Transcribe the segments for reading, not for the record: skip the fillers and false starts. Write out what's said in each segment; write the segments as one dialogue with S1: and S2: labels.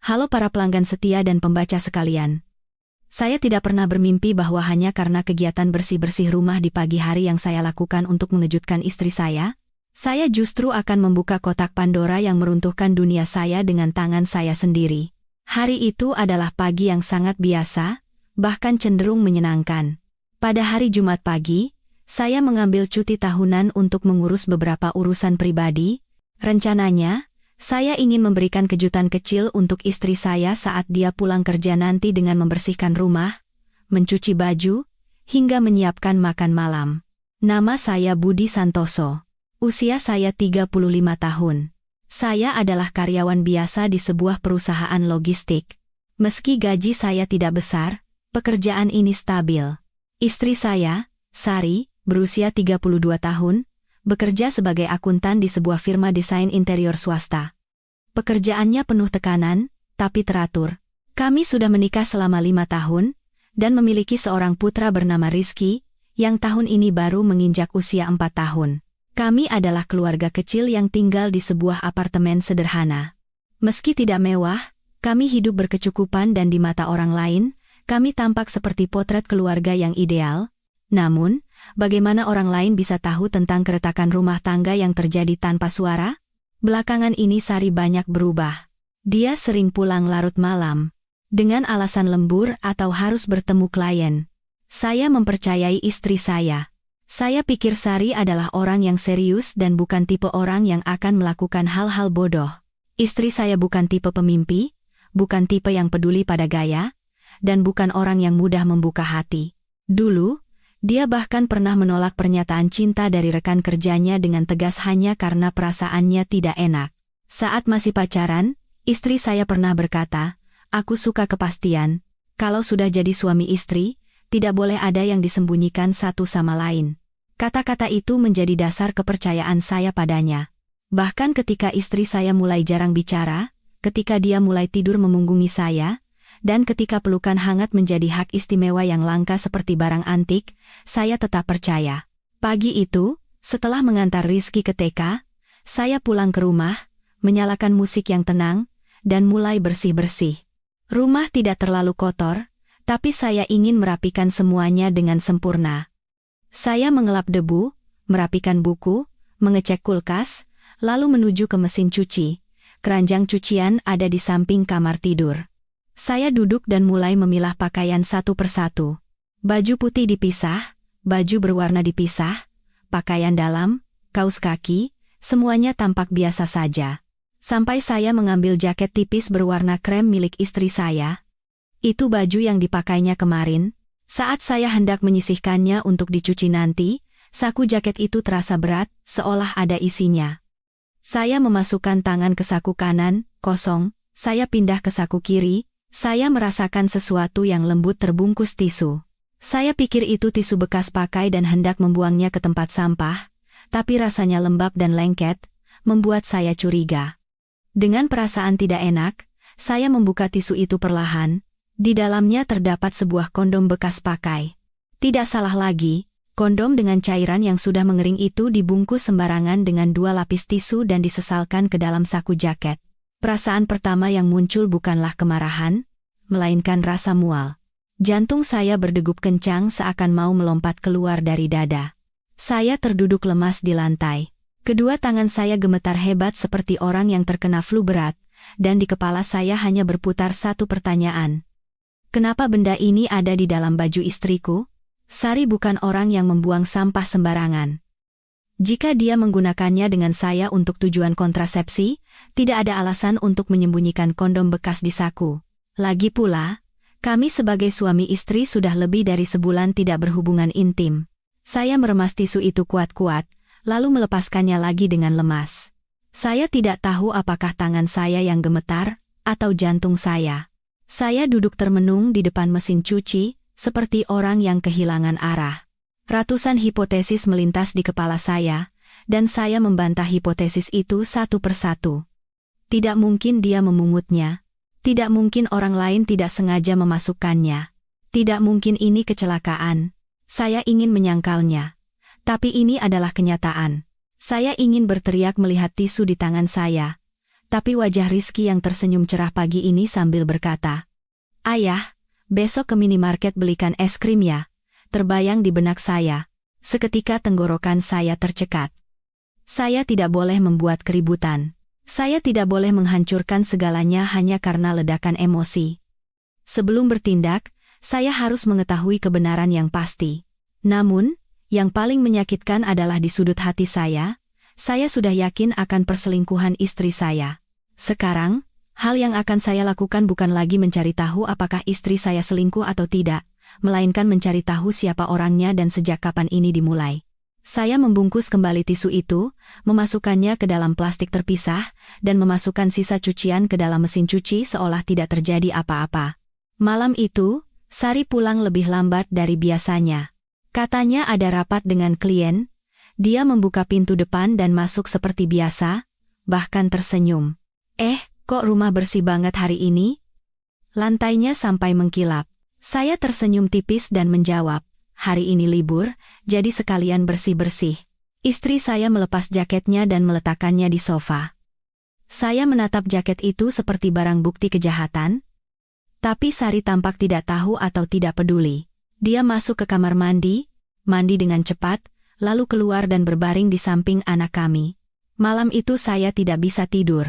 S1: Halo para pelanggan setia dan pembaca sekalian. Saya tidak pernah bermimpi bahwa hanya karena kegiatan bersih-bersih rumah di pagi hari yang saya lakukan untuk mengejutkan istri saya justru akan membuka kotak Pandora yang meruntuhkan dunia saya dengan tangan saya sendiri. Hari itu adalah pagi yang sangat biasa, bahkan cenderung menyenangkan. Pada hari Jumat pagi, saya mengambil cuti tahunan untuk mengurus beberapa urusan pribadi. Rencananya, saya ingin memberikan kejutan kecil untuk istri saya saat dia pulang kerja nanti dengan membersihkan rumah, mencuci baju, hingga menyiapkan makan malam. Nama saya Budi Santoso. Usia saya 35 tahun. Saya adalah karyawan biasa di sebuah perusahaan logistik. Meski gaji saya tidak besar, pekerjaan ini stabil. Istri saya, Sari, berusia 32 tahun, bekerja sebagai akuntan di sebuah firma desain interior swasta. Pekerjaannya penuh tekanan, tapi teratur. Kami sudah menikah selama 5 tahun, dan memiliki seorang putra bernama Rizky, yang tahun ini baru menginjak usia 4 tahun. Kami adalah keluarga kecil yang tinggal di sebuah apartemen sederhana. Meski tidak mewah, kami hidup berkecukupan dan di mata orang lain, kami tampak seperti potret keluarga yang ideal. Namun, bagaimana orang lain bisa tahu tentang keretakan rumah tangga yang terjadi tanpa suara? Belakangan ini Sari banyak berubah. Dia sering pulang larut malam, dengan alasan lembur atau harus bertemu klien. Saya mempercayai istri saya. Saya pikir Sari adalah orang yang serius dan bukan tipe orang yang akan melakukan hal-hal bodoh. Istri saya bukan tipe pemimpi, bukan tipe yang peduli pada gaya, dan bukan orang yang mudah membuka hati. Dulu, dia bahkan pernah menolak pernyataan cinta dari rekan kerjanya dengan tegas hanya karena perasaannya tidak enak. Saat masih pacaran, istri saya pernah berkata, "Aku suka kepastian. Kalau sudah jadi suami istri, tidak boleh ada yang disembunyikan satu sama lain." Kata-kata itu menjadi dasar kepercayaan saya padanya. Bahkan ketika istri saya mulai jarang bicara, ketika dia mulai tidur memunggungi saya, dan ketika pelukan hangat menjadi hak istimewa yang langka seperti barang antik, saya tetap percaya. Pagi itu, setelah mengantar Rizky ke TK, saya pulang ke rumah, menyalakan musik yang tenang, dan mulai bersih-bersih. Rumah tidak terlalu kotor, tapi saya ingin merapikan semuanya dengan sempurna. Saya mengelap debu, merapikan buku, mengecek kulkas, lalu menuju ke mesin cuci. Keranjang cucian ada di samping kamar tidur. Saya duduk dan mulai memilah pakaian satu persatu. Baju putih dipisah, baju berwarna dipisah, pakaian dalam, kaos kaki, semuanya tampak biasa saja. Sampai saya mengambil jaket tipis berwarna krem milik istri saya. Itu baju yang dipakainya kemarin. Saat saya hendak menyisihkannya untuk dicuci nanti, saku jaket itu terasa berat, seolah ada isinya. Saya memasukkan tangan ke saku kanan, kosong, saya pindah ke saku kiri, saya merasakan sesuatu yang lembut terbungkus tisu. Saya pikir itu tisu bekas pakai dan hendak membuangnya ke tempat sampah, tapi rasanya lembab dan lengket, membuat saya curiga. Dengan perasaan tidak enak, saya membuka tisu itu perlahan. Di dalamnya terdapat sebuah kondom bekas pakai. Tidak salah lagi, kondom dengan cairan yang sudah mengering itu dibungkus sembarangan dengan 2 lapis tisu dan disesalkan ke dalam saku jaket. Perasaan pertama yang muncul bukanlah kemarahan, melainkan rasa mual. Jantung saya berdegup kencang seakan mau melompat keluar dari dada. Saya terduduk lemas di lantai. Kedua tangan saya gemetar hebat seperti orang yang terkena flu berat, dan di kepala saya hanya berputar satu pertanyaan. Kenapa benda ini ada di dalam baju istriku? Sari bukan orang yang membuang sampah sembarangan. Jika dia menggunakannya dengan saya untuk tujuan kontrasepsi, tidak ada alasan untuk menyembunyikan kondom bekas di saku. Lagi pula, kami sebagai suami istri sudah lebih dari sebulan tidak berhubungan intim. Saya meremas tisu itu kuat-kuat, lalu melepaskannya lagi dengan lemas. Saya tidak tahu apakah tangan saya yang gemetar, atau jantung saya. Saya duduk termenung di depan mesin cuci, seperti orang yang kehilangan arah. Ratusan hipotesis melintas di kepala saya, dan saya membantah hipotesis itu satu persatu. Tidak mungkin dia memungutnya. Tidak mungkin orang lain tidak sengaja memasukkannya. Tidak mungkin ini kecelakaan. Saya ingin menyangkalnya. Tapi ini adalah kenyataan. Saya ingin berteriak melihat tisu di tangan saya. Tapi wajah Rizky yang tersenyum cerah pagi ini sambil berkata, "Ayah, besok ke minimarket belikan es krim ya." Terbayang di benak saya. Seketika tenggorokan saya tercekat. Saya tidak boleh membuat keributan. Saya tidak boleh menghancurkan segalanya hanya karena ledakan emosi. Sebelum bertindak, saya harus mengetahui kebenaran yang pasti. Namun, yang paling menyakitkan adalah di sudut hati saya sudah yakin akan perselingkuhan istri saya. Sekarang, hal yang akan saya lakukan bukan lagi mencari tahu apakah istri saya selingkuh atau tidak, melainkan mencari tahu siapa orangnya dan sejak kapan ini dimulai. Saya membungkus kembali tisu itu, memasukkannya ke dalam plastik terpisah, dan memasukkan sisa cucian ke dalam mesin cuci seolah tidak terjadi apa-apa. Malam itu, Sari pulang lebih lambat dari biasanya. Katanya ada rapat dengan klien. Dia membuka pintu depan dan masuk seperti biasa, bahkan tersenyum. Kok rumah bersih banget hari ini?" Lantainya sampai mengkilap. Saya tersenyum tipis dan menjawab, "Hari ini libur, jadi sekalian bersih-bersih." Istri saya melepas jaketnya dan meletakkannya di sofa. Saya menatap jaket itu seperti barang bukti kejahatan. Tapi Sari tampak tidak tahu atau tidak peduli. Dia masuk ke kamar mandi dengan cepat, lalu keluar dan berbaring di samping anak kami. Malam itu saya tidak bisa tidur.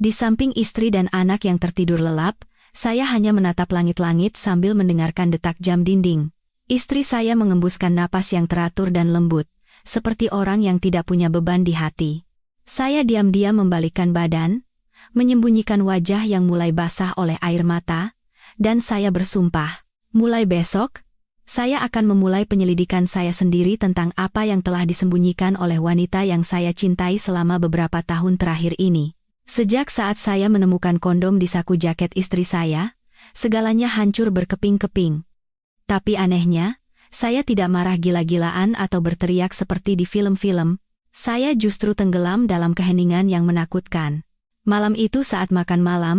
S1: Di samping istri dan anak yang tertidur lelap, saya hanya menatap langit-langit sambil mendengarkan detak jam dinding. Istri saya mengembuskan napas yang teratur dan lembut, seperti orang yang tidak punya beban di hati. Saya diam-diam membalikkan badan, menyembunyikan wajah yang mulai basah oleh air mata, dan saya bersumpah, mulai besok, saya akan memulai penyelidikan saya sendiri tentang apa yang telah disembunyikan oleh wanita yang saya cintai selama beberapa tahun terakhir ini. Sejak saat saya menemukan kondom di saku jaket istri saya, segalanya hancur berkeping-keping. Tapi anehnya, saya tidak marah gila-gilaan atau berteriak seperti di film-film. Saya justru tenggelam dalam keheningan yang menakutkan. Malam itu saat makan malam,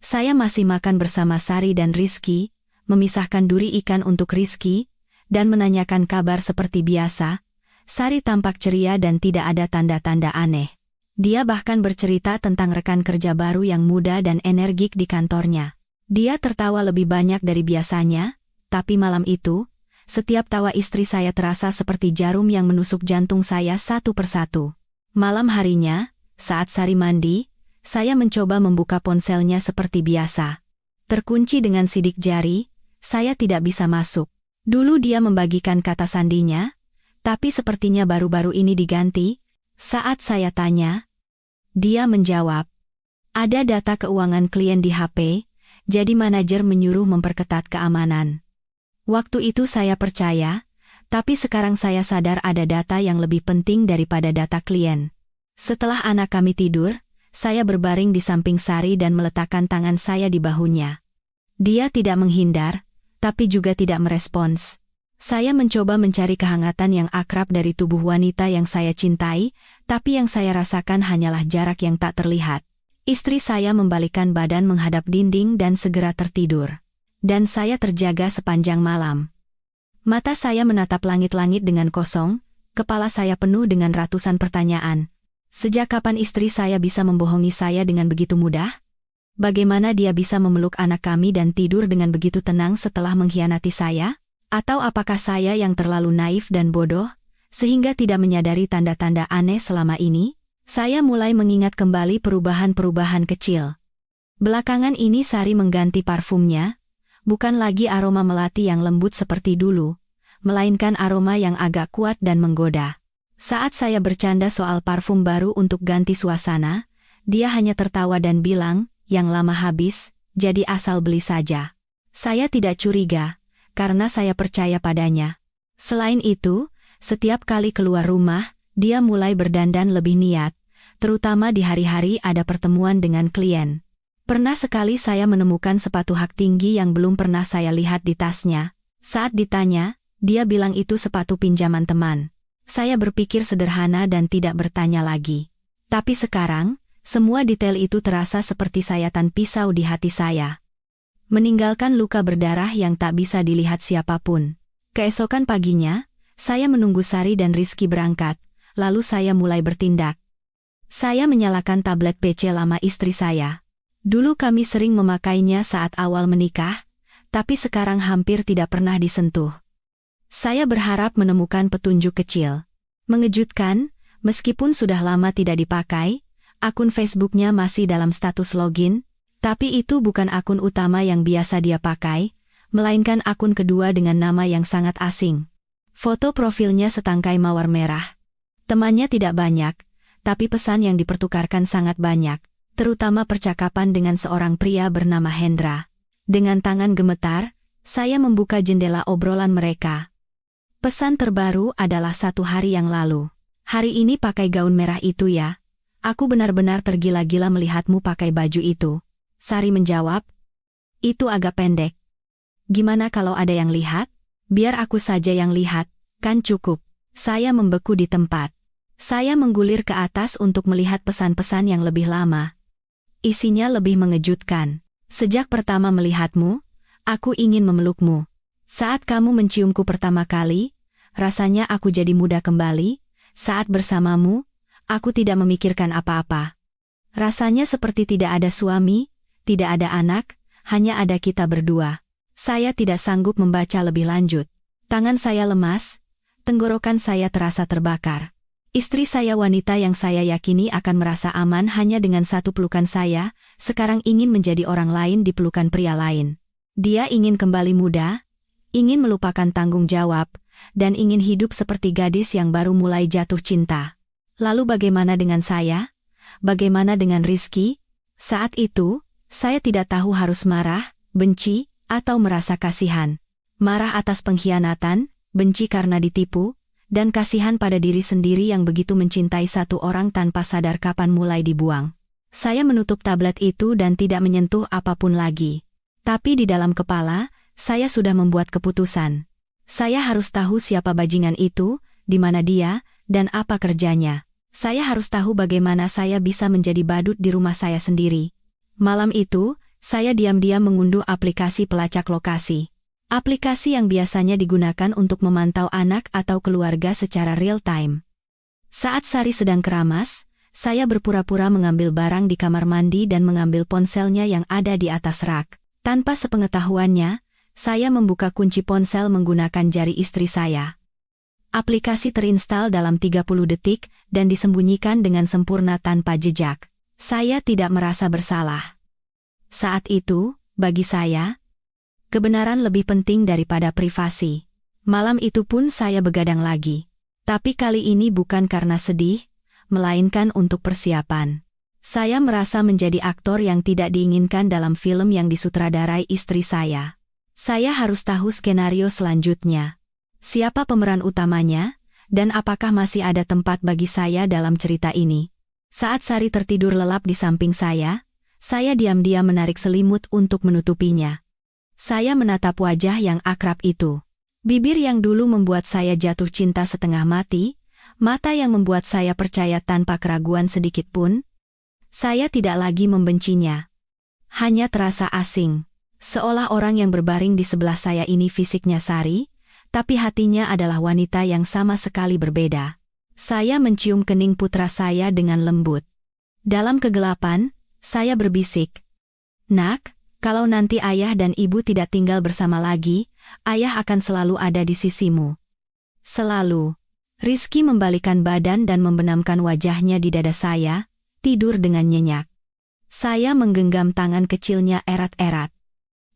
S1: saya masih makan bersama Sari dan Rizky, memisahkan duri ikan untuk Rizky, dan menanyakan kabar seperti biasa. Sari tampak ceria dan tidak ada tanda-tanda aneh. Dia bahkan bercerita tentang rekan kerja baru yang muda dan energik di kantornya. Dia tertawa lebih banyak dari biasanya, tapi malam itu, setiap tawa istri saya terasa seperti jarum yang menusuk jantung saya satu persatu. Malam harinya, saat Sari mandi, saya mencoba membuka ponselnya seperti biasa. Terkunci dengan sidik jari, saya tidak bisa masuk. Dulu dia membagikan kata sandinya, tapi sepertinya baru-baru ini diganti. Saat saya tanya, dia menjawab, "Ada data keuangan klien di HP, jadi manajer menyuruh memperketat keamanan." Waktu itu saya percaya, tapi sekarang saya sadar ada data yang lebih penting daripada data klien. Setelah anak kami tidur, saya berbaring di samping Sari dan meletakkan tangan saya di bahunya. Dia tidak menghindar, tapi juga tidak merespons. Saya mencoba mencari kehangatan yang akrab dari tubuh wanita yang saya cintai, tapi yang saya rasakan hanyalah jarak yang tak terlihat. Istri saya membalikkan badan menghadap dinding dan segera tertidur. Dan saya terjaga sepanjang malam. Mata saya menatap langit-langit dengan kosong, kepala saya penuh dengan ratusan pertanyaan. Sejak kapan istri saya bisa membohongi saya dengan begitu mudah? Bagaimana dia bisa memeluk anak kami dan tidur dengan begitu tenang setelah mengkhianati saya? Atau apakah saya yang terlalu naif dan bodoh, sehingga tidak menyadari tanda-tanda aneh selama ini? Saya mulai mengingat kembali perubahan-perubahan kecil. Belakangan ini Sari mengganti parfumnya, bukan lagi aroma melati yang lembut seperti dulu, melainkan aroma yang agak kuat dan menggoda. Saat saya bercanda soal parfum baru untuk ganti suasana, dia hanya tertawa dan bilang, "Yang lama habis, jadi asal beli saja." Saya tidak curiga, karena saya percaya padanya. Selain itu, setiap kali keluar rumah, dia mulai berdandan lebih niat, terutama di hari-hari ada pertemuan dengan klien. Pernah sekali saya menemukan sepatu hak tinggi yang belum pernah saya lihat di tasnya. Saat ditanya, dia bilang itu sepatu pinjaman teman. Saya berpikir sederhana dan tidak bertanya lagi. Tapi sekarang, semua detail itu terasa seperti sayatan pisau di hati saya. Meninggalkan luka berdarah yang tak bisa dilihat siapapun. Keesokan paginya, saya menunggu Sari dan Rizky berangkat, lalu saya mulai bertindak. Saya menyalakan tablet PC lama istri saya. Dulu kami sering memakainya saat awal menikah, tapi sekarang hampir tidak pernah disentuh. Saya berharap menemukan petunjuk kecil. Mengejutkan, meskipun sudah lama tidak dipakai, akun Facebooknya masih dalam status login, tapi itu bukan akun utama yang biasa dia pakai, melainkan akun kedua dengan nama yang sangat asing. Foto profilnya setangkai mawar merah. Temannya tidak banyak, tapi pesan yang dipertukarkan sangat banyak, terutama percakapan dengan seorang pria bernama Hendra. Dengan tangan gemetar, saya membuka jendela obrolan mereka. Pesan terbaru adalah 1 hari yang lalu. Hari ini pakai gaun merah itu ya? Aku benar-benar tergila-gila melihatmu pakai baju itu. Sari menjawab, itu agak pendek. Gimana kalau ada yang lihat? Biar aku saja yang lihat, kan cukup. Saya membeku di tempat. Saya menggulir ke atas untuk melihat pesan-pesan yang lebih lama. Isinya lebih mengejutkan. Sejak pertama melihatmu, aku ingin memelukmu. Saat kamu menciumku pertama kali, rasanya aku jadi muda kembali. Saat bersamamu, aku tidak memikirkan apa-apa. Rasanya seperti tidak ada suami, tidak ada anak, hanya ada kita berdua. Saya tidak sanggup membaca lebih lanjut. Tangan saya lemas, tenggorokan saya terasa terbakar. Istri saya wanita yang saya yakini akan merasa aman hanya dengan satu pelukan saya, sekarang ingin menjadi orang lain di pelukan pria lain. Dia ingin kembali muda, ingin melupakan tanggung jawab, dan ingin hidup seperti gadis yang baru mulai jatuh cinta. Lalu bagaimana dengan saya? Bagaimana dengan Rizky? Saat itu, saya tidak tahu harus marah, benci, atau merasa kasihan. Marah atas pengkhianatan, benci karena ditipu, dan kasihan pada diri sendiri yang begitu mencintai satu orang tanpa sadar kapan mulai dibuang. Saya menutup tablet itu dan tidak menyentuh apapun lagi. Tapi di dalam kepala, saya sudah membuat keputusan. Saya harus tahu siapa bajingan itu, di mana dia, dan apa kerjanya. Saya harus tahu bagaimana saya bisa menjadi badut di rumah saya sendiri. Malam itu, saya diam-diam mengunduh aplikasi pelacak lokasi. Aplikasi yang biasanya digunakan untuk memantau anak atau keluarga secara real-time. Saat Sari sedang keramas, saya berpura-pura mengambil barang di kamar mandi dan mengambil ponselnya yang ada di atas rak. Tanpa sepengetahuannya, saya membuka kunci ponsel menggunakan jari istri saya. Aplikasi terinstal dalam 30 detik dan disembunyikan dengan sempurna tanpa jejak. Saya tidak merasa bersalah. Saat itu, bagi saya, kebenaran lebih penting daripada privasi. Malam itu pun saya begadang lagi. Tapi kali ini bukan karena sedih, melainkan untuk persiapan. Saya merasa menjadi aktor yang tidak diinginkan dalam film yang disutradarai istri saya. Saya harus tahu skenario selanjutnya. Siapa pemeran utamanya, dan apakah masih ada tempat bagi saya dalam cerita ini. Saat Sari tertidur lelap di samping saya diam-diam menarik selimut untuk menutupinya. Saya menatap wajah yang akrab itu. Bibir yang dulu membuat saya jatuh cinta setengah mati, mata yang membuat saya percaya tanpa keraguan sedikit pun. Saya tidak lagi membencinya. Hanya terasa asing. Seolah orang yang berbaring di sebelah saya ini fisiknya Sari, tapi hatinya adalah wanita yang sama sekali berbeda. Saya mencium kening putra saya dengan lembut. Dalam kegelapan, saya berbisik, "Nak, kalau nanti ayah dan ibu tidak tinggal bersama lagi, ayah akan selalu ada di sisimu." Selalu. Rizky membalikkan badan dan membenamkan wajahnya di dada saya, tidur dengan nyenyak. Saya menggenggam tangan kecilnya erat-erat.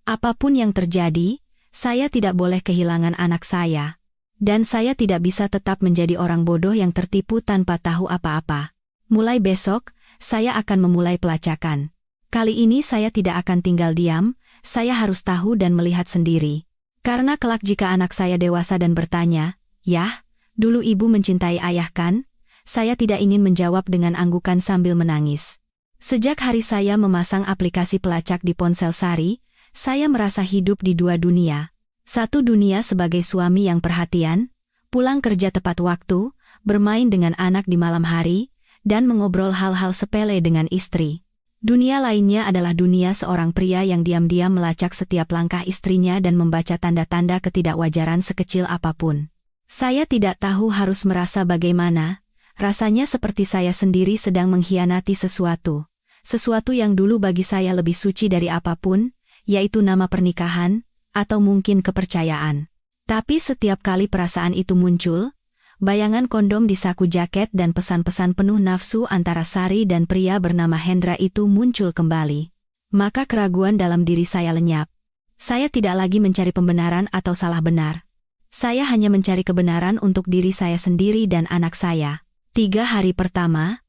S1: Apapun yang terjadi, saya tidak boleh kehilangan anak saya. Dan saya tidak bisa tetap menjadi orang bodoh yang tertipu tanpa tahu apa-apa. Mulai besok, saya akan memulai pelacakan. Kali ini saya tidak akan tinggal diam, saya harus tahu dan melihat sendiri. Karena kelak jika anak saya dewasa dan bertanya, "Yah, dulu ibu mencintai ayah kan?" Saya tidak ingin menjawab dengan anggukan sambil menangis. Sejak hari saya memasang aplikasi pelacak di ponsel Sari, saya merasa hidup di dua dunia. Satu dunia sebagai suami yang perhatian, pulang kerja tepat waktu, bermain dengan anak di malam hari, dan mengobrol hal-hal sepele dengan istri. Dunia lainnya adalah dunia seorang pria yang diam-diam melacak setiap langkah istrinya dan membaca tanda-tanda ketidakwajaran sekecil apapun. Saya tidak tahu harus merasa bagaimana, Rasanya seperti saya sendiri sedang mengkhianati sesuatu. Sesuatu yang dulu bagi saya lebih suci dari apapun, yaitu nama pernikahan, atau mungkin kepercayaan. Tapi setiap kali perasaan itu muncul, bayangan kondom di saku jaket dan pesan-pesan penuh nafsu antara Sari dan pria bernama Hendra itu muncul kembali. Maka keraguan dalam diri saya lenyap. Saya tidak lagi mencari pembenaran atau salah benar. Saya hanya mencari kebenaran untuk diri saya sendiri dan anak saya. 3 hari pertama,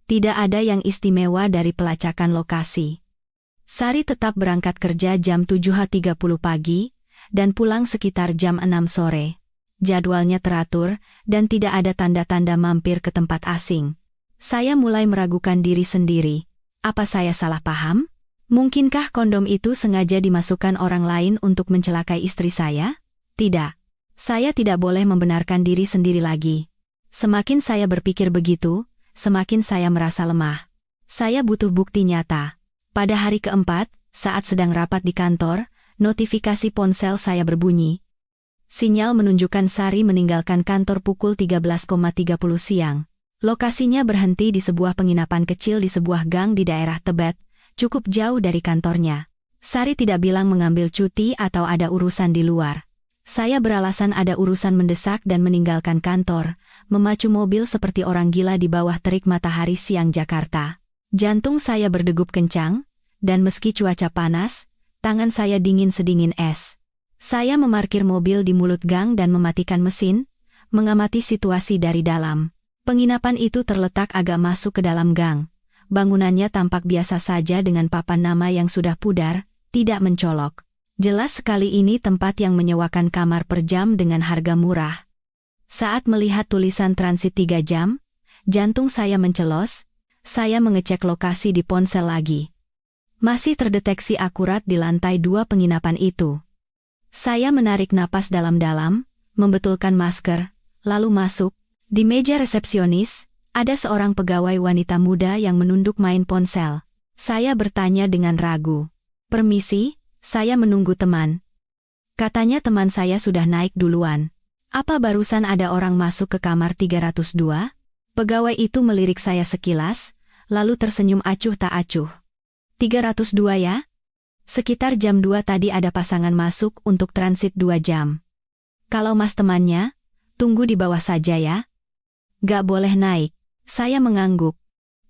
S1: tidak ada yang istimewa dari pelacakan lokasi. Sari tetap berangkat kerja jam 7.30 pagi, dan pulang sekitar jam 6 sore. Jadwalnya teratur, dan tidak ada tanda-tanda mampir ke tempat asing. Saya mulai meragukan diri sendiri. Apa saya salah paham? Mungkinkah kondom itu sengaja dimasukkan orang lain untuk mencelakai istri saya? Tidak. Saya tidak boleh membenarkan diri sendiri lagi. Semakin saya berpikir begitu, semakin saya merasa lemah. Saya butuh bukti nyata. Pada hari keempat, saat sedang rapat di kantor, notifikasi ponsel saya berbunyi. Sinyal menunjukkan Sari meninggalkan kantor pukul 13.30 siang. Lokasinya berhenti di sebuah penginapan kecil di sebuah gang di daerah Tebet, cukup jauh dari kantornya. Sari tidak bilang mengambil cuti atau ada urusan di luar. Saya beralasan ada urusan mendesak dan meninggalkan kantor, memacu mobil seperti orang gila di bawah terik matahari siang Jakarta. Jantung saya berdegup kencang, dan meski cuaca panas, tangan saya dingin sedingin es. Saya memarkir mobil di mulut gang dan mematikan mesin, mengamati situasi dari dalam. Penginapan itu terletak agak masuk ke dalam gang. Bangunannya tampak biasa saja dengan papan nama yang sudah pudar, tidak mencolok. Jelas sekali ini tempat yang menyewakan kamar per jam dengan harga murah. Saat melihat tulisan transit 3 jam, jantung saya mencelos, saya mengecek lokasi di ponsel lagi. Masih terdeteksi akurat di lantai 2 penginapan itu. Saya menarik napas dalam-dalam, membetulkan masker, lalu masuk. Di meja resepsionis, ada seorang pegawai wanita muda yang menunduk main ponsel. Saya bertanya dengan ragu. "Permisi, saya menunggu teman." Katanya teman saya sudah naik duluan. "Apa barusan ada orang masuk ke kamar 302? Pegawai itu melirik saya sekilas, lalu tersenyum acuh tak acuh. 302 ya? Sekitar jam 2 tadi ada pasangan masuk untuk transit 2 jam. Kalau mas temannya, tunggu di bawah saja ya. Gak boleh naik." Saya mengangguk.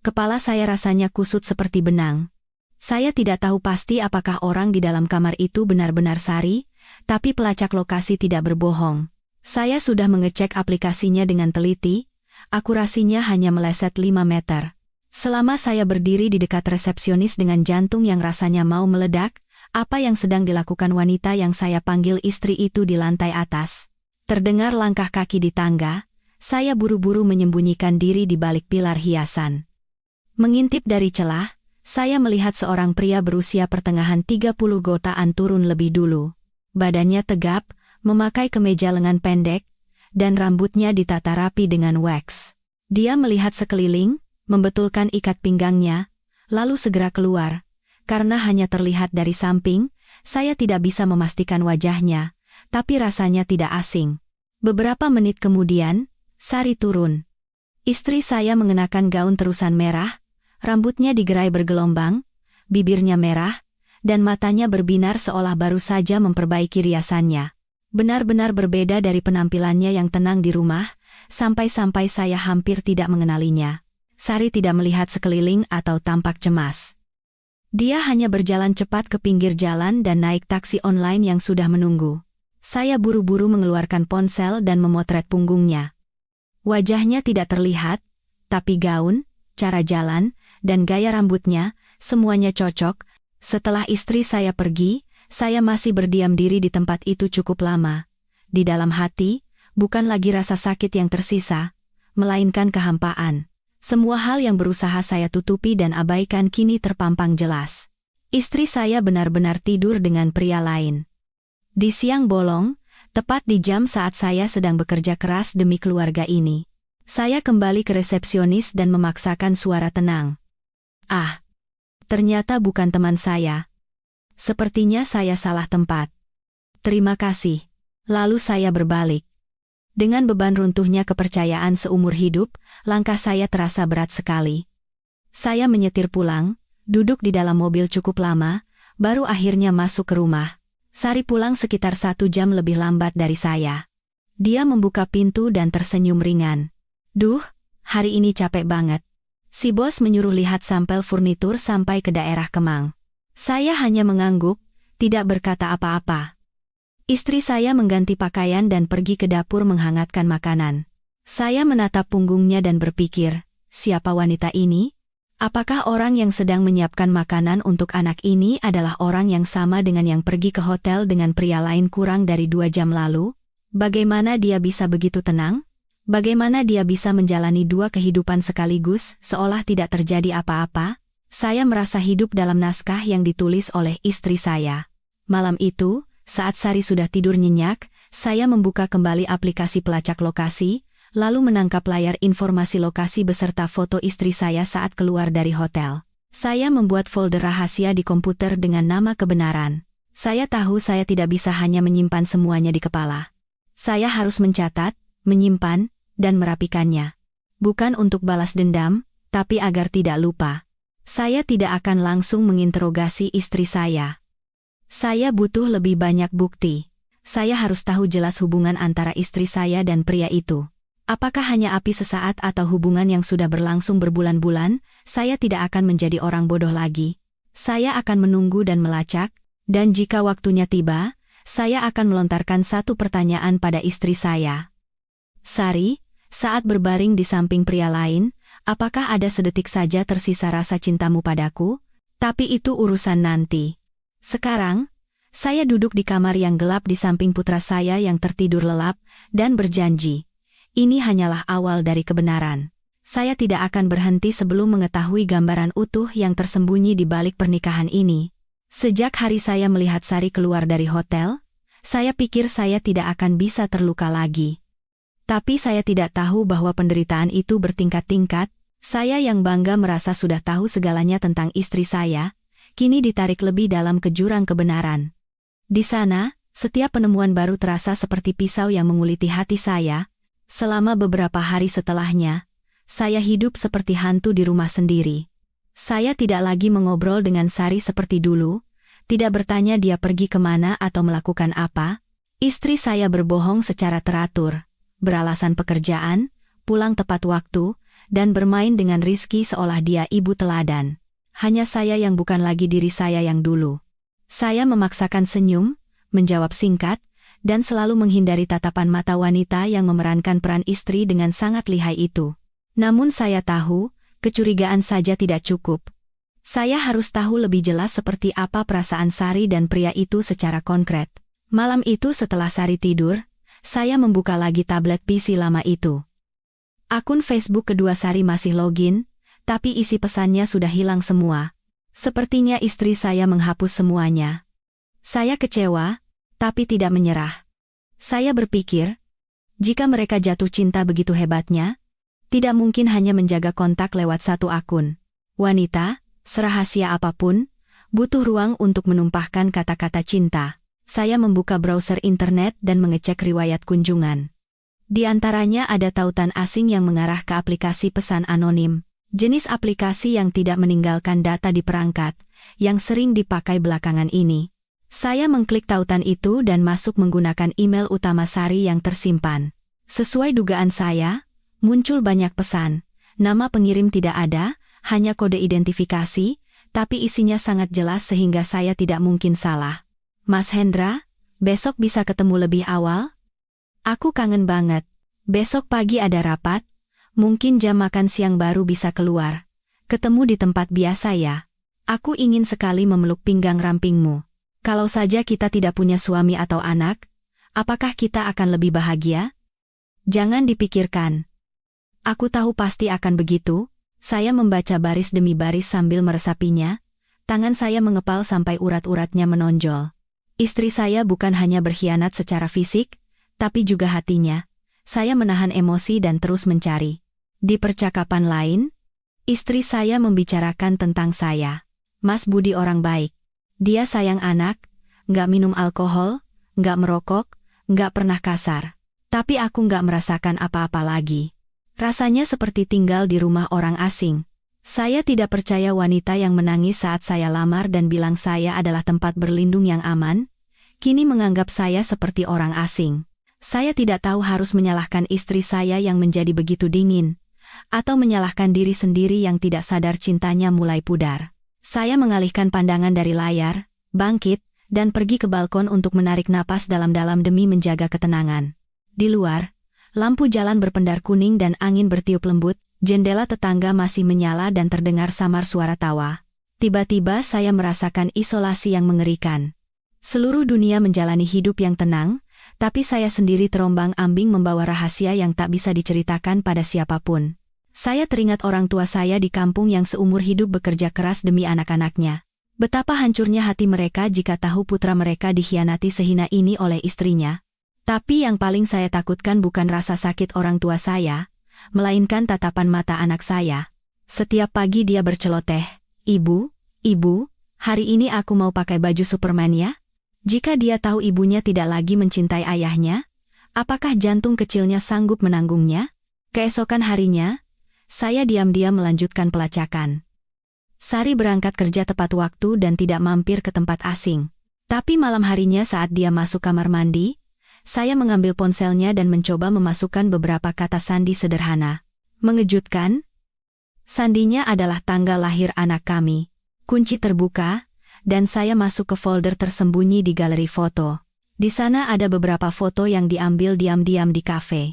S1: Kepala saya rasanya kusut seperti benang. Saya tidak tahu pasti apakah orang di dalam kamar itu benar-benar Sari, tapi pelacak lokasi tidak berbohong. Saya sudah mengecek aplikasinya dengan teliti, akurasinya hanya meleset 5 meter. Selama saya berdiri di dekat resepsionis dengan jantung yang rasanya mau meledak, apa yang sedang dilakukan wanita yang saya panggil istri itu di lantai atas? Terdengar langkah kaki di tangga, saya buru-buru menyembunyikan diri di balik pilar hiasan. Mengintip dari celah, saya melihat seorang pria berusia pertengahan 30 gotaan turun lebih dulu. Badannya tegap, memakai kemeja lengan pendek, dan rambutnya ditata rapi dengan wax. Dia melihat sekeliling, membetulkan ikat pinggangnya, lalu segera keluar. Karena hanya terlihat dari samping, saya tidak bisa memastikan wajahnya, tapi rasanya tidak asing. Beberapa menit kemudian, Sari turun. Istri saya mengenakan gaun terusan merah, rambutnya digerai bergelombang, bibirnya merah, dan matanya berbinar seolah baru saja memperbaiki riasannya. Benar-benar berbeda dari penampilannya yang tenang di rumah, sampai-sampai saya hampir tidak mengenalinya. Sari tidak melihat sekeliling atau tampak cemas. Dia hanya berjalan cepat ke pinggir jalan dan naik taksi online yang sudah menunggu. Saya buru-buru mengeluarkan ponsel dan memotret punggungnya. Wajahnya tidak terlihat, tapi gaun, cara jalan, dan gaya rambutnya, semuanya cocok. Setelah istri saya pergi, saya masih berdiam diri di tempat itu cukup lama. Di dalam hati, bukan lagi rasa sakit yang tersisa, melainkan kehampaan. Semua hal yang berusaha saya tutupi dan abaikan kini terpampang jelas. Istri saya benar-benar tidur dengan pria lain. Di siang bolong, tepat di jam saat saya sedang bekerja keras demi keluarga ini, saya kembali ke resepsionis dan memaksakan suara tenang. "Ah, ternyata bukan teman saya. Sepertinya saya salah tempat. Terima kasih." Lalu saya berbalik. Dengan beban runtuhnya kepercayaan seumur hidup, langkah saya terasa berat sekali. Saya menyetir pulang, duduk di dalam mobil cukup lama, baru akhirnya masuk ke rumah. Sari pulang sekitar 1 jam lebih lambat dari saya. Dia membuka pintu dan tersenyum ringan. "Duh, hari ini capek banget." Si bos menyuruh lihat sampel furnitur sampai ke daerah Kemang. Saya hanya mengangguk, tidak berkata apa-apa. Istri saya mengganti pakaian dan pergi ke dapur menghangatkan makanan. Saya menatap punggungnya dan berpikir, siapa wanita ini? Apakah orang yang sedang menyiapkan makanan untuk anak ini adalah orang yang sama dengan yang pergi ke hotel dengan pria lain kurang dari 2 jam lalu? Bagaimana dia bisa begitu tenang? Bagaimana dia bisa menjalani 2 kehidupan sekaligus, seolah tidak terjadi apa-apa? Saya merasa hidup dalam naskah yang ditulis oleh istri saya. Malam itu, saat Sari sudah tidur nyenyak, saya membuka kembali aplikasi pelacak lokasi, lalu menangkap layar informasi lokasi beserta foto istri saya saat keluar dari hotel. Saya membuat folder rahasia di komputer dengan nama kebenaran. Saya tahu saya tidak bisa hanya menyimpan semuanya di kepala. Saya harus mencatat, menyimpan, dan merapikannya. Bukan untuk balas dendam, tapi agar tidak lupa. Saya tidak akan langsung menginterogasi istri saya. Saya butuh lebih banyak bukti. Saya harus tahu jelas hubungan antara istri saya dan pria itu. Apakah hanya api sesaat atau hubungan yang sudah berlangsung berbulan-bulan? Saya tidak akan menjadi orang bodoh lagi. Saya akan menunggu dan melacak, dan jika waktunya tiba, saya akan melontarkan satu pertanyaan pada istri saya. "Sari, saat berbaring di samping pria lain, apakah ada sedetik saja tersisa rasa cintamu padaku? Tapi itu urusan nanti. Sekarang, saya duduk di kamar yang gelap di samping putra saya yang tertidur lelap, dan berjanji. Ini hanyalah awal dari kebenaran. Saya tidak akan berhenti sebelum mengetahui gambaran utuh yang tersembunyi di balik pernikahan ini. Sejak hari saya melihat Sari keluar dari hotel, saya pikir saya tidak akan bisa terluka lagi. Tapi saya tidak tahu bahwa penderitaan itu bertingkat-tingkat. Saya yang bangga merasa sudah tahu segalanya tentang istri saya, kini ditarik lebih dalam ke jurang kebenaran. Di sana, setiap penemuan baru terasa seperti pisau yang menguliti hati saya. Selama beberapa hari setelahnya, saya hidup seperti hantu di rumah sendiri. Saya tidak lagi mengobrol dengan Sari seperti dulu, tidak bertanya dia pergi kemana atau melakukan apa. Istri saya berbohong secara teratur, beralasan pekerjaan, pulang tepat waktu, dan bermain dengan Rizky seolah dia ibu teladan. Hanya saya yang bukan lagi diri saya yang dulu. Saya memaksakan senyum, menjawab singkat, dan selalu menghindari tatapan mata wanita yang memerankan peran istri dengan sangat lihai itu. Namun saya tahu, kecurigaan saja tidak cukup. Saya harus tahu lebih jelas seperti apa perasaan Sari dan pria itu secara konkret. Malam itu setelah Sari tidur, saya membuka lagi tablet PC lama itu. Akun Facebook kedua Sari masih login, tapi isi pesannya sudah hilang semua. Sepertinya istri saya menghapus semuanya. Saya kecewa, tapi tidak menyerah. Saya berpikir, jika mereka jatuh cinta begitu hebatnya, tidak mungkin hanya menjaga kontak lewat satu akun. Wanita, serahasia apapun, butuh ruang untuk menumpahkan kata-kata cinta. Saya membuka browser internet dan mengecek riwayat kunjungan. Di antaranya ada tautan asing yang mengarah ke aplikasi pesan anonim. Jenis aplikasi yang tidak meninggalkan data di perangkat, yang sering dipakai belakangan ini. Saya mengklik tautan itu dan masuk menggunakan email utama Sari yang tersimpan. Sesuai dugaan saya, muncul banyak pesan. Nama pengirim tidak ada, hanya kode identifikasi, tapi isinya sangat jelas sehingga saya tidak mungkin salah. "Mas Hendra, besok bisa ketemu lebih awal? Aku kangen banget. Besok pagi ada rapat. Mungkin jam makan siang baru bisa keluar. Ketemu di tempat biasa ya. Aku ingin sekali memeluk pinggang rampingmu. Kalau saja kita tidak punya suami atau anak, apakah kita akan lebih bahagia? Jangan dipikirkan. Aku tahu pasti akan begitu." Saya membaca baris demi baris sambil meresapinya. Tangan saya mengepal sampai urat-uratnya menonjol. Istri saya bukan hanya berkhianat secara fisik, tapi juga hatinya. Saya menahan emosi dan terus mencari. Di percakapan lain, istri saya membicarakan tentang saya. "Mas Budi orang baik. Dia sayang anak, nggak minum alkohol, nggak merokok, nggak pernah kasar. Tapi aku nggak merasakan apa-apa lagi. Rasanya seperti tinggal di rumah orang asing. Saya tidak percaya wanita yang menangis saat saya lamar dan bilang saya adalah tempat berlindung yang aman, kini menganggap saya seperti orang asing. Saya tidak tahu harus menyalahkan istri saya yang menjadi begitu dingin, atau menyalahkan diri sendiri yang tidak sadar cintanya mulai pudar. Saya mengalihkan pandangan dari layar, bangkit, dan pergi ke balkon untuk menarik napas dalam-dalam demi menjaga ketenangan. Di luar, lampu jalan berpendar kuning dan angin bertiup lembut, jendela tetangga masih menyala dan terdengar samar suara tawa. Tiba-tiba saya merasakan isolasi yang mengerikan. Seluruh dunia menjalani hidup yang tenang, tapi saya sendiri terombang-ambing membawa rahasia yang tak bisa diceritakan pada siapapun. Saya teringat orang tua saya di kampung yang seumur hidup bekerja keras demi anak-anaknya. Betapa hancurnya hati mereka jika tahu putra mereka dikhianati sehina ini oleh istrinya. Tapi yang paling saya takutkan bukan rasa sakit orang tua saya, melainkan tatapan mata anak saya. Setiap pagi dia berceloteh, "Ibu, ibu, hari ini aku mau pakai baju Superman ya?" Jika dia tahu ibunya tidak lagi mencintai ayahnya, apakah jantung kecilnya sanggup menanggungnya? Keesokan harinya, saya diam-diam melanjutkan pelacakan. Sari berangkat kerja tepat waktu dan tidak mampir ke tempat asing. Tapi malam harinya saat dia masuk kamar mandi, saya mengambil ponselnya dan mencoba memasukkan beberapa kata sandi sederhana. Mengejutkan? Sandinya adalah tanggal lahir anak kami. Kunci terbuka, dan saya masuk ke folder tersembunyi di galeri foto. Di sana ada beberapa foto yang diambil diam-diam di kafe.